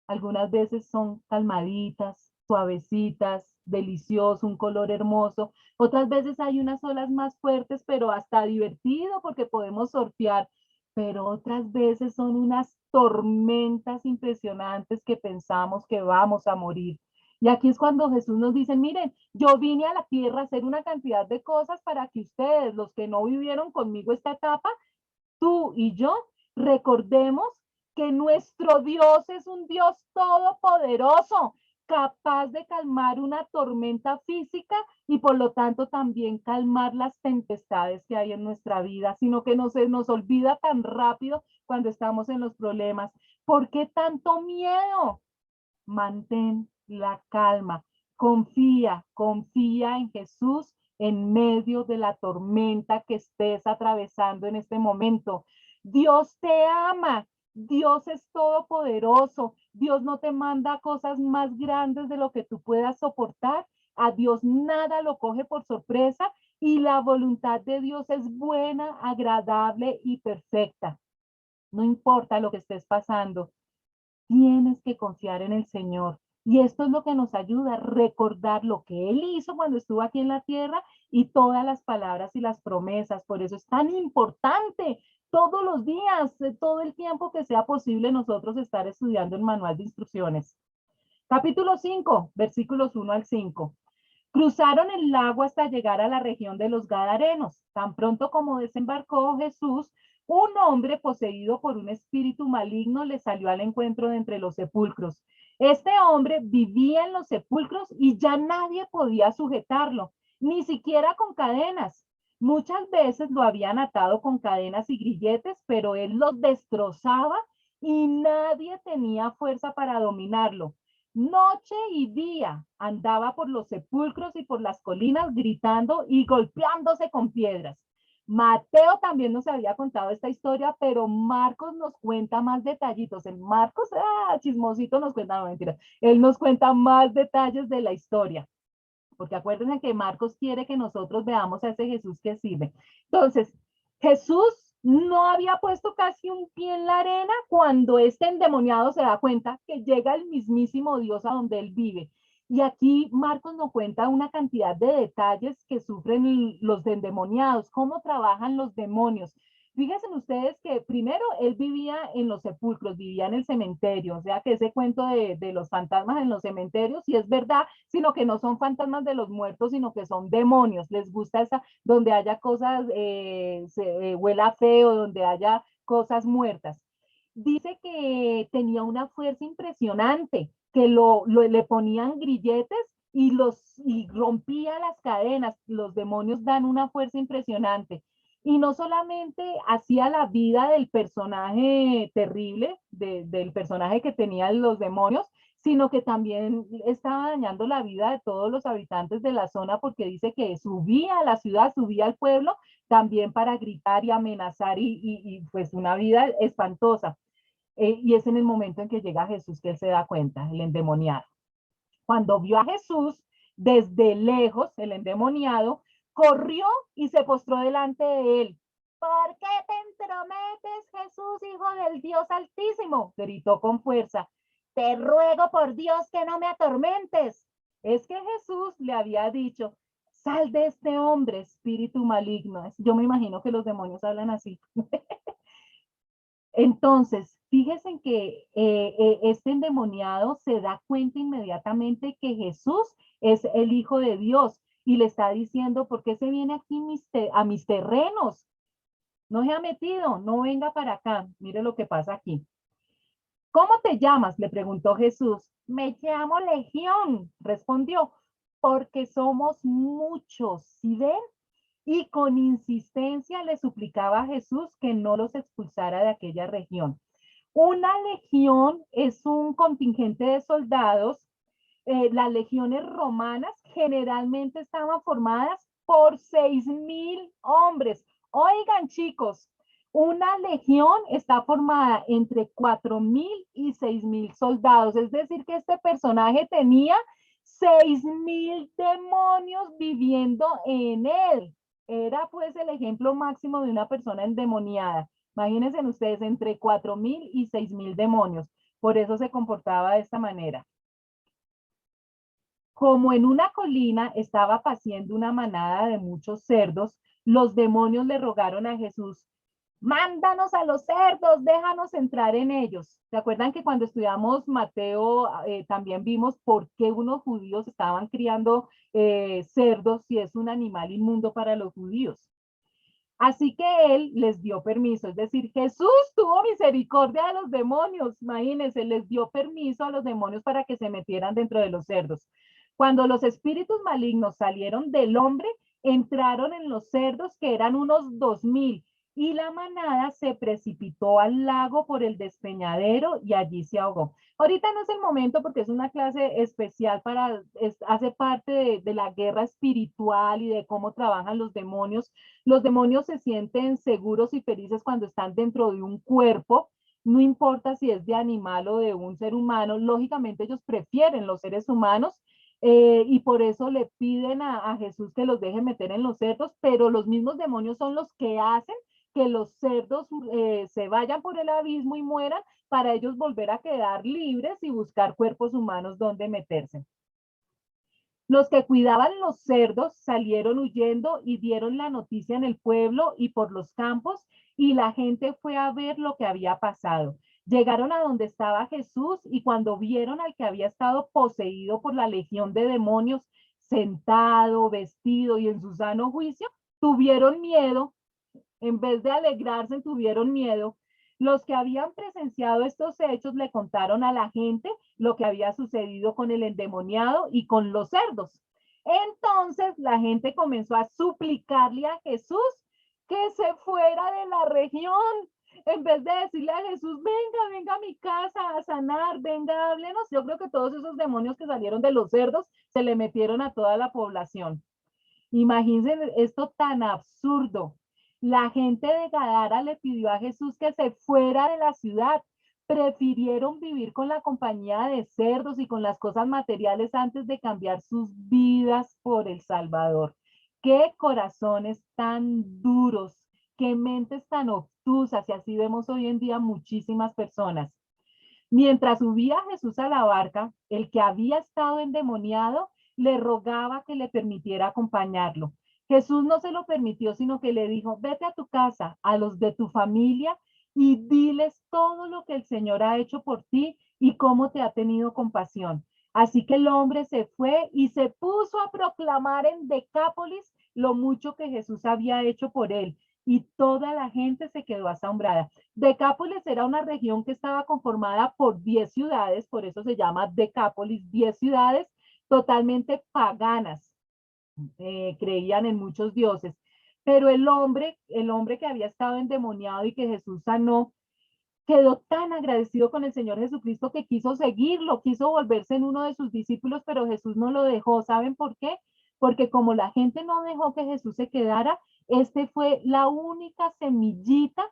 Algunas veces son calmaditas, suavecitas, delicioso, un color hermoso. Otras veces hay unas olas más fuertes, pero hasta divertido porque podemos surfear. Pero otras veces son unas tormentas impresionantes que pensamos que vamos a morir. Y aquí es cuando Jesús nos dice, miren, yo vine a la tierra a hacer una cantidad de cosas para que ustedes, los que no vivieron conmigo esta etapa, tú y yo, recordemos que nuestro Dios es un Dios todopoderoso, capaz de calmar una tormenta física y por lo tanto también calmar las tempestades que hay en nuestra vida, sino que no se nos olvida tan rápido cuando estamos en los problemas. ¿Por qué tanto miedo? Mantén la calma, confía en Jesús en medio de la tormenta que estés atravesando en este momento. Dios te ama, Dios es todopoderoso, Dios no te manda cosas más grandes de lo que tú puedas soportar, a Dios nada lo coge por sorpresa Y la voluntad de Dios es buena, agradable y perfecta. No importa lo que estés pasando, tienes que confiar en el Señor. Y esto es lo que nos ayuda a recordar lo que Él hizo cuando estuvo aquí en la tierra y todas las palabras y las promesas. Por eso es tan importante todos los días, todo el tiempo que sea posible nosotros estar estudiando el manual de instrucciones. Capítulo 5, versículos 1 al 5. Cruzaron el lago hasta llegar a la región de los Gadarenos. Tan pronto como desembarcó Jesús, un hombre poseído por un espíritu maligno le salió al encuentro de entre los sepulcros. Este hombre vivía en los sepulcros y ya nadie podía sujetarlo, ni siquiera con cadenas. Muchas veces lo habían atado con cadenas y grilletes, pero él los destrozaba y nadie tenía fuerza para dominarlo. Noche y día andaba por los sepulcros y por las colinas gritando y golpeándose con piedras. Mateo también nos había contado esta historia, pero Marcos nos cuenta más detallitos. En Marcos, chismosito nos cuenta, no mentira, él nos cuenta más detalles de la historia, porque acuérdense que Marcos quiere que nosotros veamos a ese Jesús que sirve. Entonces, Jesús no había puesto casi un pie en la arena cuando este endemoniado se da cuenta que llega el mismísimo Dios a donde él vive. Y aquí Marcos nos cuenta una cantidad de detalles que sufren los endemoniados, cómo trabajan los demonios. Fíjense ustedes que primero él vivía en los sepulcros, vivía en el cementerio, o sea que ese cuento de los fantasmas en los cementerios, sí es verdad, sino que no son fantasmas de los muertos, sino que son demonios. Les gusta esa, donde haya cosas, huela feo, donde haya cosas muertas. Dice que tenía una fuerza impresionante, que le ponían grilletes y rompía las cadenas. Los demonios dan una fuerza impresionante. Y no solamente hacía la vida del personaje terrible, del personaje que tenían los demonios, sino que también estaba dañando la vida de todos los habitantes de la zona porque dice que subía a la ciudad, subía al pueblo también para gritar y amenazar y pues una vida espantosa. Y es en el momento en que llega Jesús que él se da cuenta, el endemoniado. Cuando vio a Jesús desde lejos, el endemoniado, corrió y se postró delante de él. ¿Por qué te entrometes, Jesús, hijo del Dios Altísimo? Gritó con fuerza. Te ruego por Dios que no me atormentes. Es que Jesús le había dicho, sal de este hombre, espíritu maligno. Yo me imagino que los demonios hablan así. Entonces, fíjense que este endemoniado se da cuenta inmediatamente que Jesús es el Hijo de Dios y le está diciendo, ¿por qué se viene aquí a mis terrenos? No se ha metido, no venga para acá. Mire lo que pasa aquí. ¿Cómo te llamas? Le preguntó Jesús. Me llamo Legión, respondió, porque somos muchos. ¿Sí ven? Y con insistencia le suplicaba a Jesús que no los expulsara de aquella región. Una legión es un contingente de soldados. Las legiones romanas generalmente estaban formadas por 6,000 hombres. Oigan, chicos, una legión está formada entre 4,000 y 6,000 soldados. Es decir, que este personaje tenía 6,000 demonios viviendo en él. Era pues el ejemplo máximo de una persona endemoniada. Imagínense ustedes, entre 4,000 y 6,000 demonios. Por eso se comportaba de esta manera. Como en una colina estaba paciendo una manada de muchos cerdos, los demonios le rogaron a Jesús, mándanos a los cerdos, déjanos entrar en ellos. ¿Se acuerdan que cuando estudiamos Mateo también vimos por qué unos judíos estaban criando cerdos si es un animal inmundo para los judíos? Así que él les dio permiso, es decir, Jesús tuvo misericordia de los demonios, imagínense, les dio permiso a los demonios para que se metieran dentro de los cerdos. Cuando los espíritus malignos salieron del hombre, entraron en los cerdos, que eran unos 2,000, y la manada se precipitó al lago por el despeñadero y allí se ahogó. Ahorita no es el momento porque es una clase especial hace parte de la guerra espiritual y de cómo trabajan los demonios. Los demonios se sienten seguros y felices cuando están dentro de un cuerpo, no importa si es de animal o de un ser humano, lógicamente ellos prefieren los seres humanos y por eso le piden a Jesús que los deje meter en los cerdos, pero los mismos demonios son los que hacen que los cerdos se vayan por el abismo y mueran para ellos volver a quedar libres y buscar cuerpos humanos donde meterse. Los que cuidaban los cerdos salieron huyendo y dieron la noticia en el pueblo y por los campos, y la gente fue a ver lo que había pasado. Llegaron a donde estaba Jesús y cuando vieron al que había estado poseído por la legión de demonios, sentado, vestido y en su sano juicio, tuvieron miedo. En vez de alegrarse, tuvieron miedo. Los que habían presenciado estos hechos le contaron a la gente lo que había sucedido con el endemoniado y con los cerdos. Entonces la gente comenzó a suplicarle a Jesús que se fuera de la región. En vez de decirle a Jesús, venga, venga a mi casa a sanar, venga, háblenos. Yo creo que todos esos demonios que salieron de los cerdos se le metieron a toda la población. Imagínense esto tan absurdo. La gente de Gadara le pidió a Jesús que se fuera de la ciudad. Prefirieron vivir con la compañía de cerdos y con las cosas materiales antes de cambiar sus vidas por el Salvador. Qué corazones tan duros, qué mentes tan obtusas, y así vemos hoy en día muchísimas personas. Mientras subía Jesús a la barca, el que había estado endemoniado le rogaba que le permitiera acompañarlo. Jesús no se lo permitió, sino que le dijo, vete a tu casa, a los de tu familia, y diles todo lo que el Señor ha hecho por ti y cómo te ha tenido compasión. Así que el hombre se fue y se puso a proclamar en Decápolis lo mucho que Jesús había hecho por él, y toda la gente se quedó asombrada. Decápolis era una región que estaba conformada por 10 ciudades, por eso se llama Decápolis, 10 ciudades totalmente paganas, creían en muchos dioses. Pero el hombre que había estado endemoniado y que Jesús sanó, quedó tan agradecido con el Señor Jesucristo que quiso seguirlo, quiso volverse en uno de sus discípulos, pero Jesús no lo dejó. ¿Saben por qué? Porque como la gente no dejó que Jesús se quedara, este fue la única semillita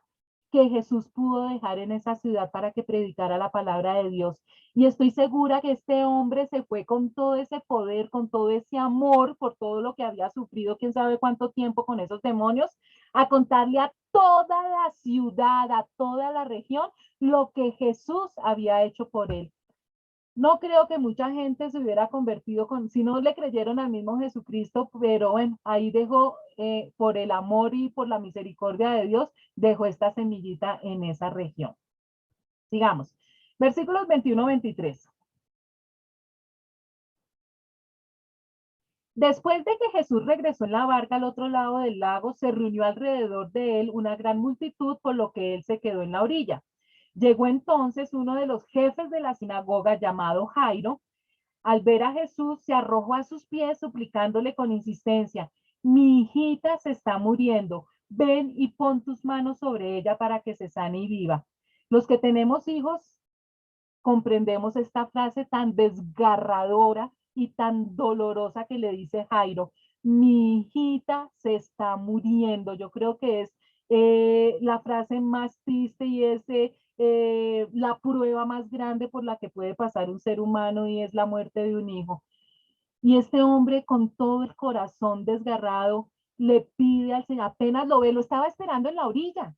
que Jesús pudo dejar en esa ciudad para que predicara la palabra de Dios. Y estoy segura que este hombre se fue con todo ese poder, con todo ese amor por todo lo que había sufrido, quién sabe cuánto tiempo con esos demonios, a contarle a toda la ciudad, a toda la región, lo que Jesús había hecho por él. No creo que mucha gente se hubiera convertido si no le creyeron al mismo Jesucristo, pero bueno, ahí dejó, por el amor y por la misericordia de Dios, dejó esta semillita en esa región. Sigamos. Versículos 21-23. Después de que Jesús regresó en la barca al otro lado del lago, se reunió alrededor de él una gran multitud, por lo que él se quedó en la orilla. Llegó entonces uno de los jefes de la sinagoga llamado Jairo. Al ver a Jesús, se arrojó a sus pies suplicándole con insistencia, mi hijita se está muriendo, ven y pon tus manos sobre ella para que se sane y viva. Los que tenemos hijos comprendemos esta frase tan desgarradora y tan dolorosa que le dice Jairo, mi hijita se está muriendo. Yo creo que es la frase más triste y es la prueba más grande por la que puede pasar un ser humano, y es la muerte de un hijo. Y este hombre con todo el corazón desgarrado le pide al Señor, apenas lo ve, lo estaba esperando en la orilla.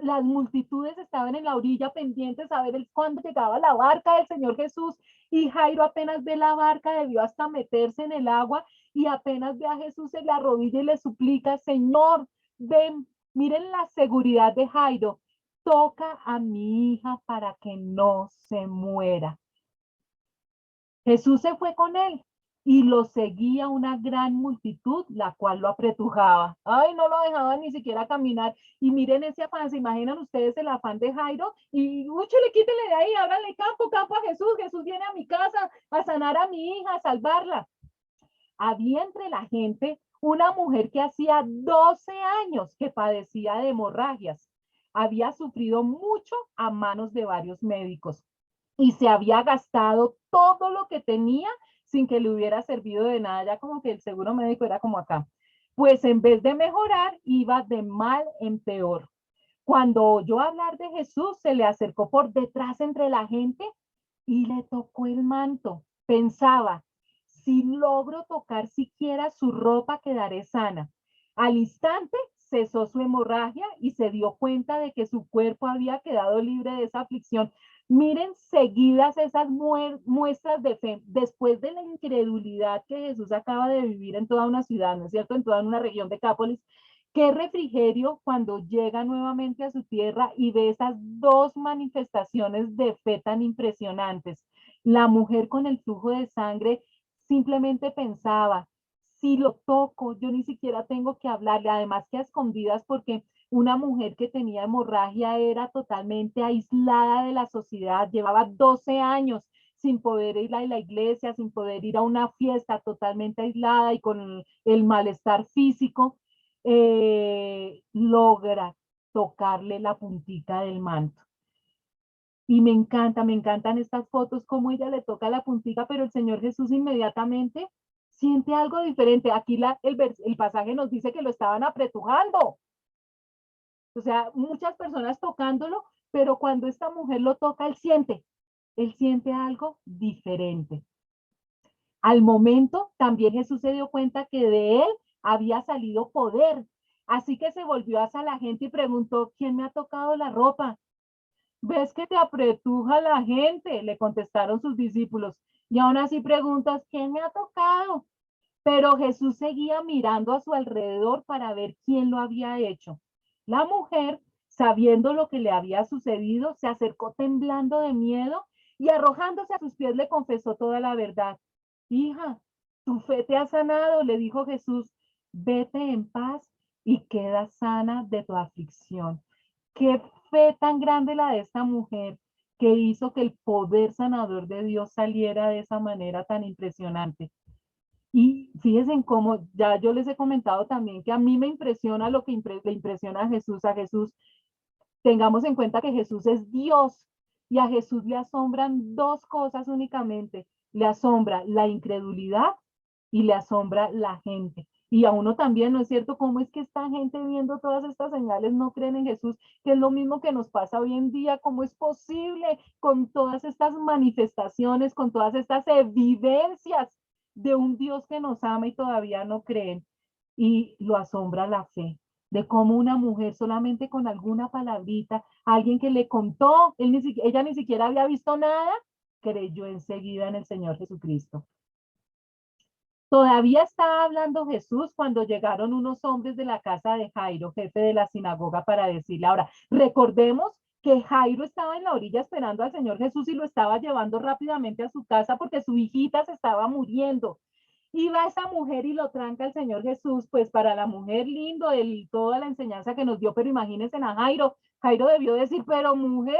Las multitudes estaban en la orilla pendientes a ver cuándo llegaba la barca del Señor Jesús, y Jairo apenas ve la barca debió hasta meterse en el agua, y apenas ve a Jesús en la rodilla y le suplica, Señor, ven, miren la seguridad de Jairo, toca a mi hija para que no se muera. Jesús se fue con él y lo seguía una gran multitud, la cual lo apretujaba. Ay, no lo dejaba ni siquiera caminar. Y miren ese afán, ¿se imaginan ustedes el afán de Jairo? Y, úchale, quítele de ahí, háganle campo, campo a Jesús. Jesús viene a mi casa a sanar a mi hija, a salvarla. Había entre la gente una mujer que hacía 12 años que padecía de hemorragias. Había sufrido mucho a manos de varios médicos y se había gastado todo lo que tenía sin que le hubiera servido de nada, ya como que el seguro médico era como acá. Pues en vez de mejorar, iba de mal en peor. Cuando oyó hablar de Jesús, se le acercó por detrás entre la gente y le tocó el manto. Pensaba, si logro tocar siquiera su ropa, quedaré sana. Al instante cesó su hemorragia y se dio cuenta de que su cuerpo había quedado libre de esa aflicción. Miren seguidas esas muestras de fe, después de la incredulidad que Jesús acaba de vivir en toda una ciudad, ¿no es cierto? En toda una región de Cápolis. Qué refrigerio cuando llega nuevamente a su tierra y ve esas dos manifestaciones de fe tan impresionantes. La mujer con el flujo de sangre simplemente pensaba, si lo toco, yo ni siquiera tengo que hablarle, además que a escondidas porque una mujer que tenía hemorragia era totalmente aislada de la sociedad, llevaba 12 años sin poder ir a la iglesia, sin poder ir a una fiesta, totalmente aislada y con el malestar físico, logra tocarle la puntita del manto. Y me encantan estas fotos, como ella le toca la puntita, pero el Señor Jesús inmediatamente siente algo diferente. Aquí el pasaje nos dice que lo estaban apretujando. O sea, muchas personas tocándolo, pero cuando esta mujer lo toca, él siente algo diferente. Al momento, también Jesús se dio cuenta que de él había salido poder. Así que se volvió hacia la gente y preguntó, ¿quién me ha tocado la ropa? ¿Ves que te apretuja la gente? Le contestaron sus discípulos. Y aún así preguntas, ¿quién me ha tocado? Pero Jesús seguía mirando a su alrededor para ver quién lo había hecho. La mujer, sabiendo lo que le había sucedido, se acercó temblando de miedo y arrojándose a sus pies le confesó toda la verdad. Hija, tu fe te ha sanado, le dijo Jesús. Vete en paz y queda sana de tu aflicción. Qué fe tan grande la de esta mujer que hizo que el poder sanador de Dios saliera de esa manera tan impresionante. Y fíjense en cómo, ya yo les he comentado también que a mí me impresiona lo que le impresiona a Jesús. A Jesús, tengamos en cuenta que Jesús es Dios y a Jesús le asombran dos cosas únicamente. Le asombra la incredulidad y le asombra la gente. Y a uno también, ¿no es cierto? ¿Cómo es que esta gente viendo todas estas señales no creen en Jesús? Que es lo mismo que nos pasa hoy en día. ¿Cómo es posible con todas estas manifestaciones, con todas estas evidencias de un Dios que nos ama y todavía no creen? Y lo asombra la fe de cómo una mujer solamente con alguna palabrita, alguien que le contó, ella ni siquiera había visto nada, creyó enseguida en el Señor Jesucristo. Todavía estaba hablando Jesús cuando llegaron unos hombres de la casa de Jairo, jefe de la sinagoga, para decirle, ahora, recordemos que Jairo estaba en la orilla esperando al Señor Jesús y lo estaba llevando rápidamente a su casa porque su hijita se estaba muriendo. Y va esa mujer y lo tranca el Señor Jesús, pues para la mujer lindo, toda la enseñanza que nos dio, pero imagínense a Jairo. Jairo debió decir, pero mujer,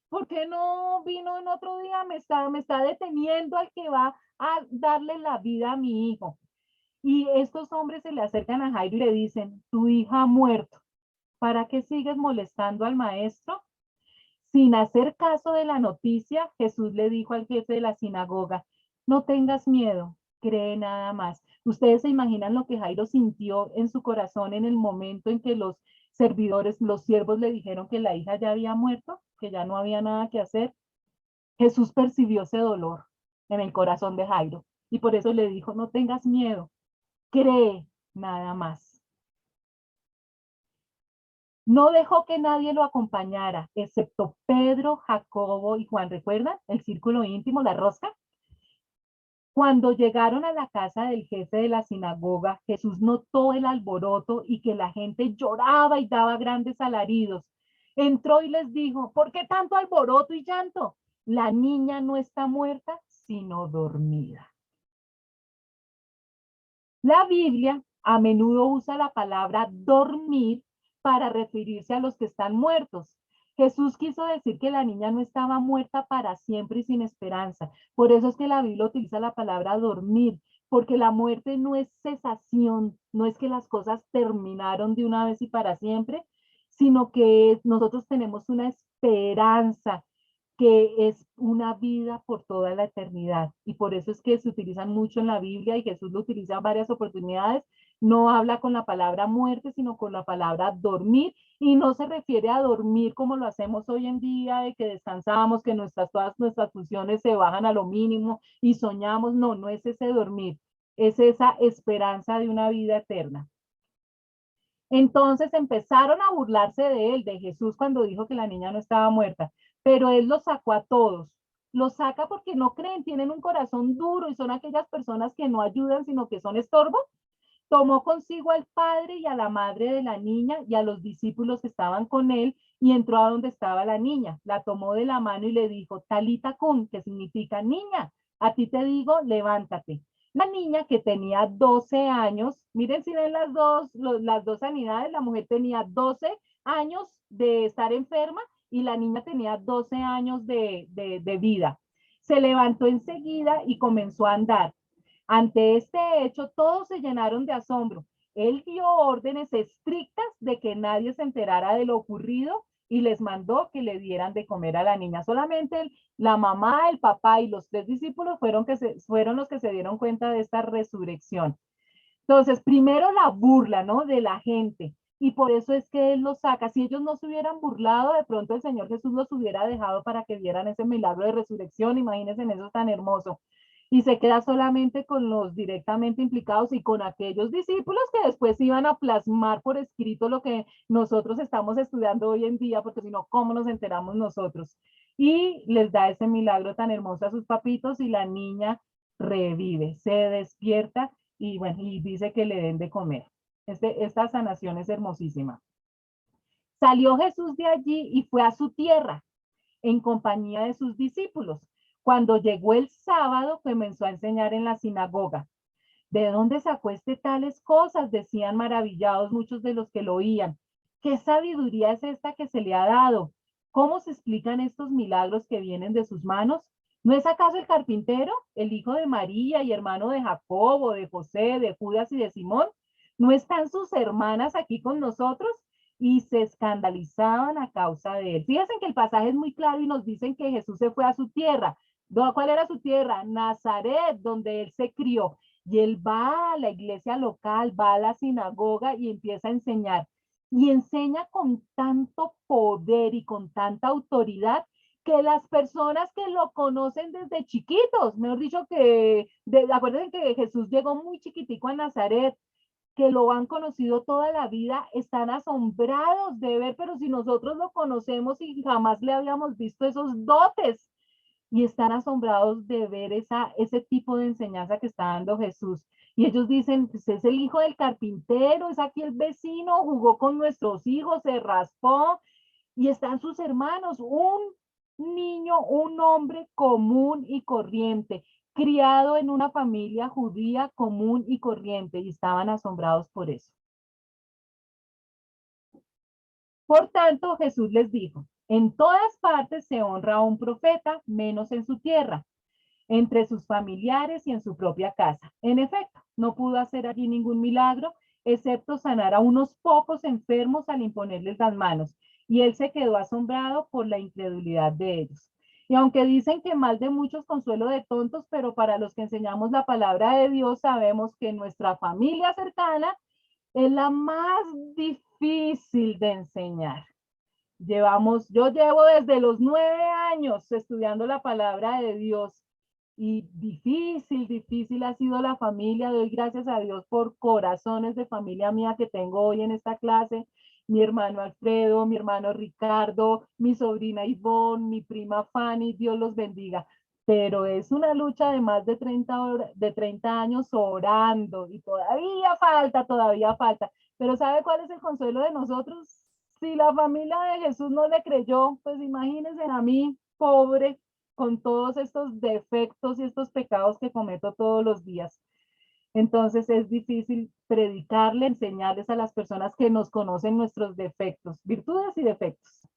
¿por qué no vino en otro día? Me está deteniendo al que va a darle la vida a mi hijo. Y estos hombres se le acercan a Jairo y le dicen, tu hija ha muerto. ¿Para qué sigues molestando al maestro? Sin hacer caso de la noticia, Jesús le dijo al jefe de la sinagoga, no tengas miedo, cree nada más. Ustedes se imaginan lo que Jairo sintió en su corazón en el momento en que los servidores, los siervos le dijeron que la hija ya había muerto, que ya no había nada que hacer. Jesús percibió ese dolor en el corazón de Jairo y por eso le dijo, no tengas miedo, cree nada más. No dejó que nadie lo acompañara, excepto Pedro, Jacobo y Juan. ¿Recuerdan? El círculo íntimo, la rosca. Cuando llegaron a la casa del jefe de la sinagoga, Jesús notó el alboroto y que la gente lloraba y daba grandes alaridos. Entró y les dijo, ¿por qué tanto alboroto y llanto? La niña no está muerta, sino dormida. La Biblia a menudo usa la palabra dormir para referirse a los que están muertos. Jesús quiso decir que la niña no estaba muerta para siempre y sin esperanza. Por eso es que la Biblia utiliza la palabra dormir, porque la muerte no es cesación, no es que las cosas terminaron de una vez y para siempre, sino que nosotros tenemos una esperanza que es una vida por toda la eternidad. Y por eso es que se utilizan mucho en la Biblia y Jesús lo utiliza en varias oportunidades. No habla con la palabra muerte, sino con la palabra dormir. Y no se refiere a dormir como lo hacemos hoy en día, de que descansamos, que todas nuestras funciones se bajan a lo mínimo y soñamos. No, no es ese dormir, es esa esperanza de una vida eterna. Entonces empezaron a burlarse de él, de Jesús, cuando dijo que la niña no estaba muerta, pero él los sacó a todos. Los saca porque no creen, tienen un corazón duro y son aquellas personas que no ayudan, sino que son estorbo. Tomó consigo al padre y a la madre de la niña y a los discípulos que estaban con él y entró a donde estaba la niña. La tomó de la mano y le dijo, Talita cum, que significa niña, a ti te digo, levántate. La niña que tenía 12 años, miren si ven las dos sanidades, la mujer tenía 12 años de estar enferma y la niña tenía 12 años de vida. Se levantó enseguida y comenzó a andar. Ante este hecho, todos se llenaron de asombro. Él dio órdenes estrictas de que nadie se enterara de lo ocurrido y les mandó que le dieran de comer a la niña. Solamente la mamá, el papá y los 3 discípulos fueron los que se dieron cuenta de esta resurrección. Entonces, primero la burla, ¿no? De la gente. Y por eso es que él los saca. Si ellos no se hubieran burlado, de pronto el Señor Jesús los hubiera dejado para que vieran ese milagro de resurrección. Imagínense en eso tan hermoso. Y se queda solamente con los directamente implicados y con aquellos discípulos que después iban a plasmar por escrito lo que nosotros estamos estudiando hoy en día, porque si no, ¿cómo nos enteramos nosotros? Y les da ese milagro tan hermoso a sus papitos y la niña revive, se despierta y bueno, y dice que le den de comer. Esta sanación es hermosísima. Salió Jesús de allí y fue a su tierra en compañía de sus discípulos. Cuando llegó el sábado, comenzó a enseñar en la sinagoga. ¿De dónde sacó tales cosas? Decían maravillados muchos de los que lo oían. ¿Qué sabiduría es esta que se le ha dado? ¿Cómo se explican estos milagros que vienen de sus manos? ¿No es acaso el carpintero, el hijo de María y hermano de Jacobo, de José, de Judas y de Simón? ¿No están sus hermanas aquí con nosotros? Y se escandalizaban a causa de él. Fíjense que el pasaje es muy claro y nos dicen que Jesús se fue a su tierra. ¿Cuál era su tierra? Nazaret, donde él se crió. Y él va a la iglesia local, va a la sinagoga y empieza a enseñar. Y enseña con tanto poder y con tanta autoridad que las personas que lo conocen desde chiquitos, mejor dicho acuérdense que Jesús llegó muy chiquitico a Nazaret, que lo han conocido toda la vida, están asombrados de ver, pero si nosotros lo conocemos y jamás le habíamos visto esos dotes, y están asombrados de ver ese tipo de enseñanza que está dando Jesús. Y ellos dicen, pues es el hijo del carpintero, es aquí el vecino, jugó con nuestros hijos, se raspó, y están sus hermanos, un niño, un hombre común y corriente, criado en una familia judía común y corriente, y estaban asombrados por eso. Por tanto, Jesús les dijo, en todas partes se honra a un profeta, menos en su tierra, entre sus familiares y en su propia casa. En efecto, no pudo hacer allí ningún milagro, excepto sanar a unos pocos enfermos al imponerles las manos, y él se quedó asombrado por la incredulidad de ellos. Y aunque dicen que mal de muchos consuelo de tontos, pero para los que enseñamos la palabra de Dios sabemos que nuestra familia cercana es la más difícil de enseñar. Yo llevo desde los 9 años estudiando la palabra de Dios y difícil ha sido la familia. Doy gracias a Dios por corazones de familia mía que tengo hoy en esta clase. Mi hermano Alfredo, mi hermano Ricardo, mi sobrina Ivonne, mi prima Fanny, Dios los bendiga. Pero es una lucha de más de 30 años orando y todavía falta. Pero ¿sabe cuál es el consuelo de nosotros? Si la familia de Jesús no le creyó, pues imagínense a mí, pobre, con todos estos defectos y estos pecados que cometo todos los días. Entonces es difícil predicarle, enseñarles a las personas que nos conocen nuestros defectos, virtudes y defectos.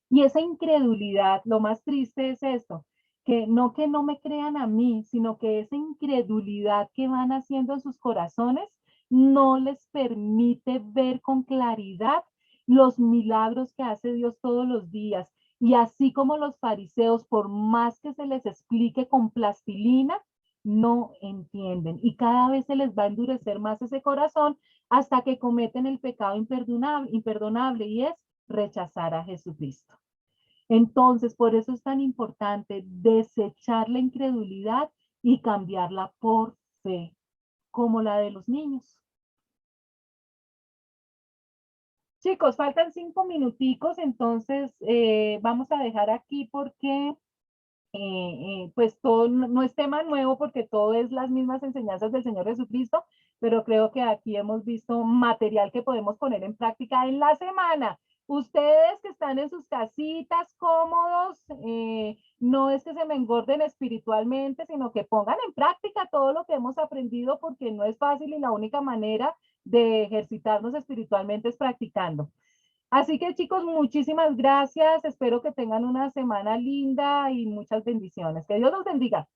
Y esa incredulidad, lo más triste es esto, que no me crean a mí, sino que esa incredulidad que van haciendo en sus corazones no les permite ver con claridad los milagros que hace Dios todos los días. Y así como los fariseos, por más que se les explique con plastilina, no entienden. Y cada vez se les va a endurecer más ese corazón hasta que cometen el pecado imperdonable y es rechazar a Jesucristo. Entonces, por eso es tan importante desechar la incredulidad y cambiarla por fe, como la de los niños. Chicos, faltan 5 minuticos, entonces vamos a dejar aquí porque pues todo no es tema nuevo porque todo es las mismas enseñanzas del Señor Jesucristo, pero creo que aquí hemos visto material que podemos poner en práctica en la semana. Ustedes que están en sus casitas cómodos, no es que se me engorden espiritualmente, sino que pongan en práctica todo lo que hemos aprendido porque no es fácil y la única manera de ejercitarnos espiritualmente es practicando. Así que chicos, muchísimas gracias. Espero que tengan una semana linda y muchas bendiciones. Que Dios los bendiga.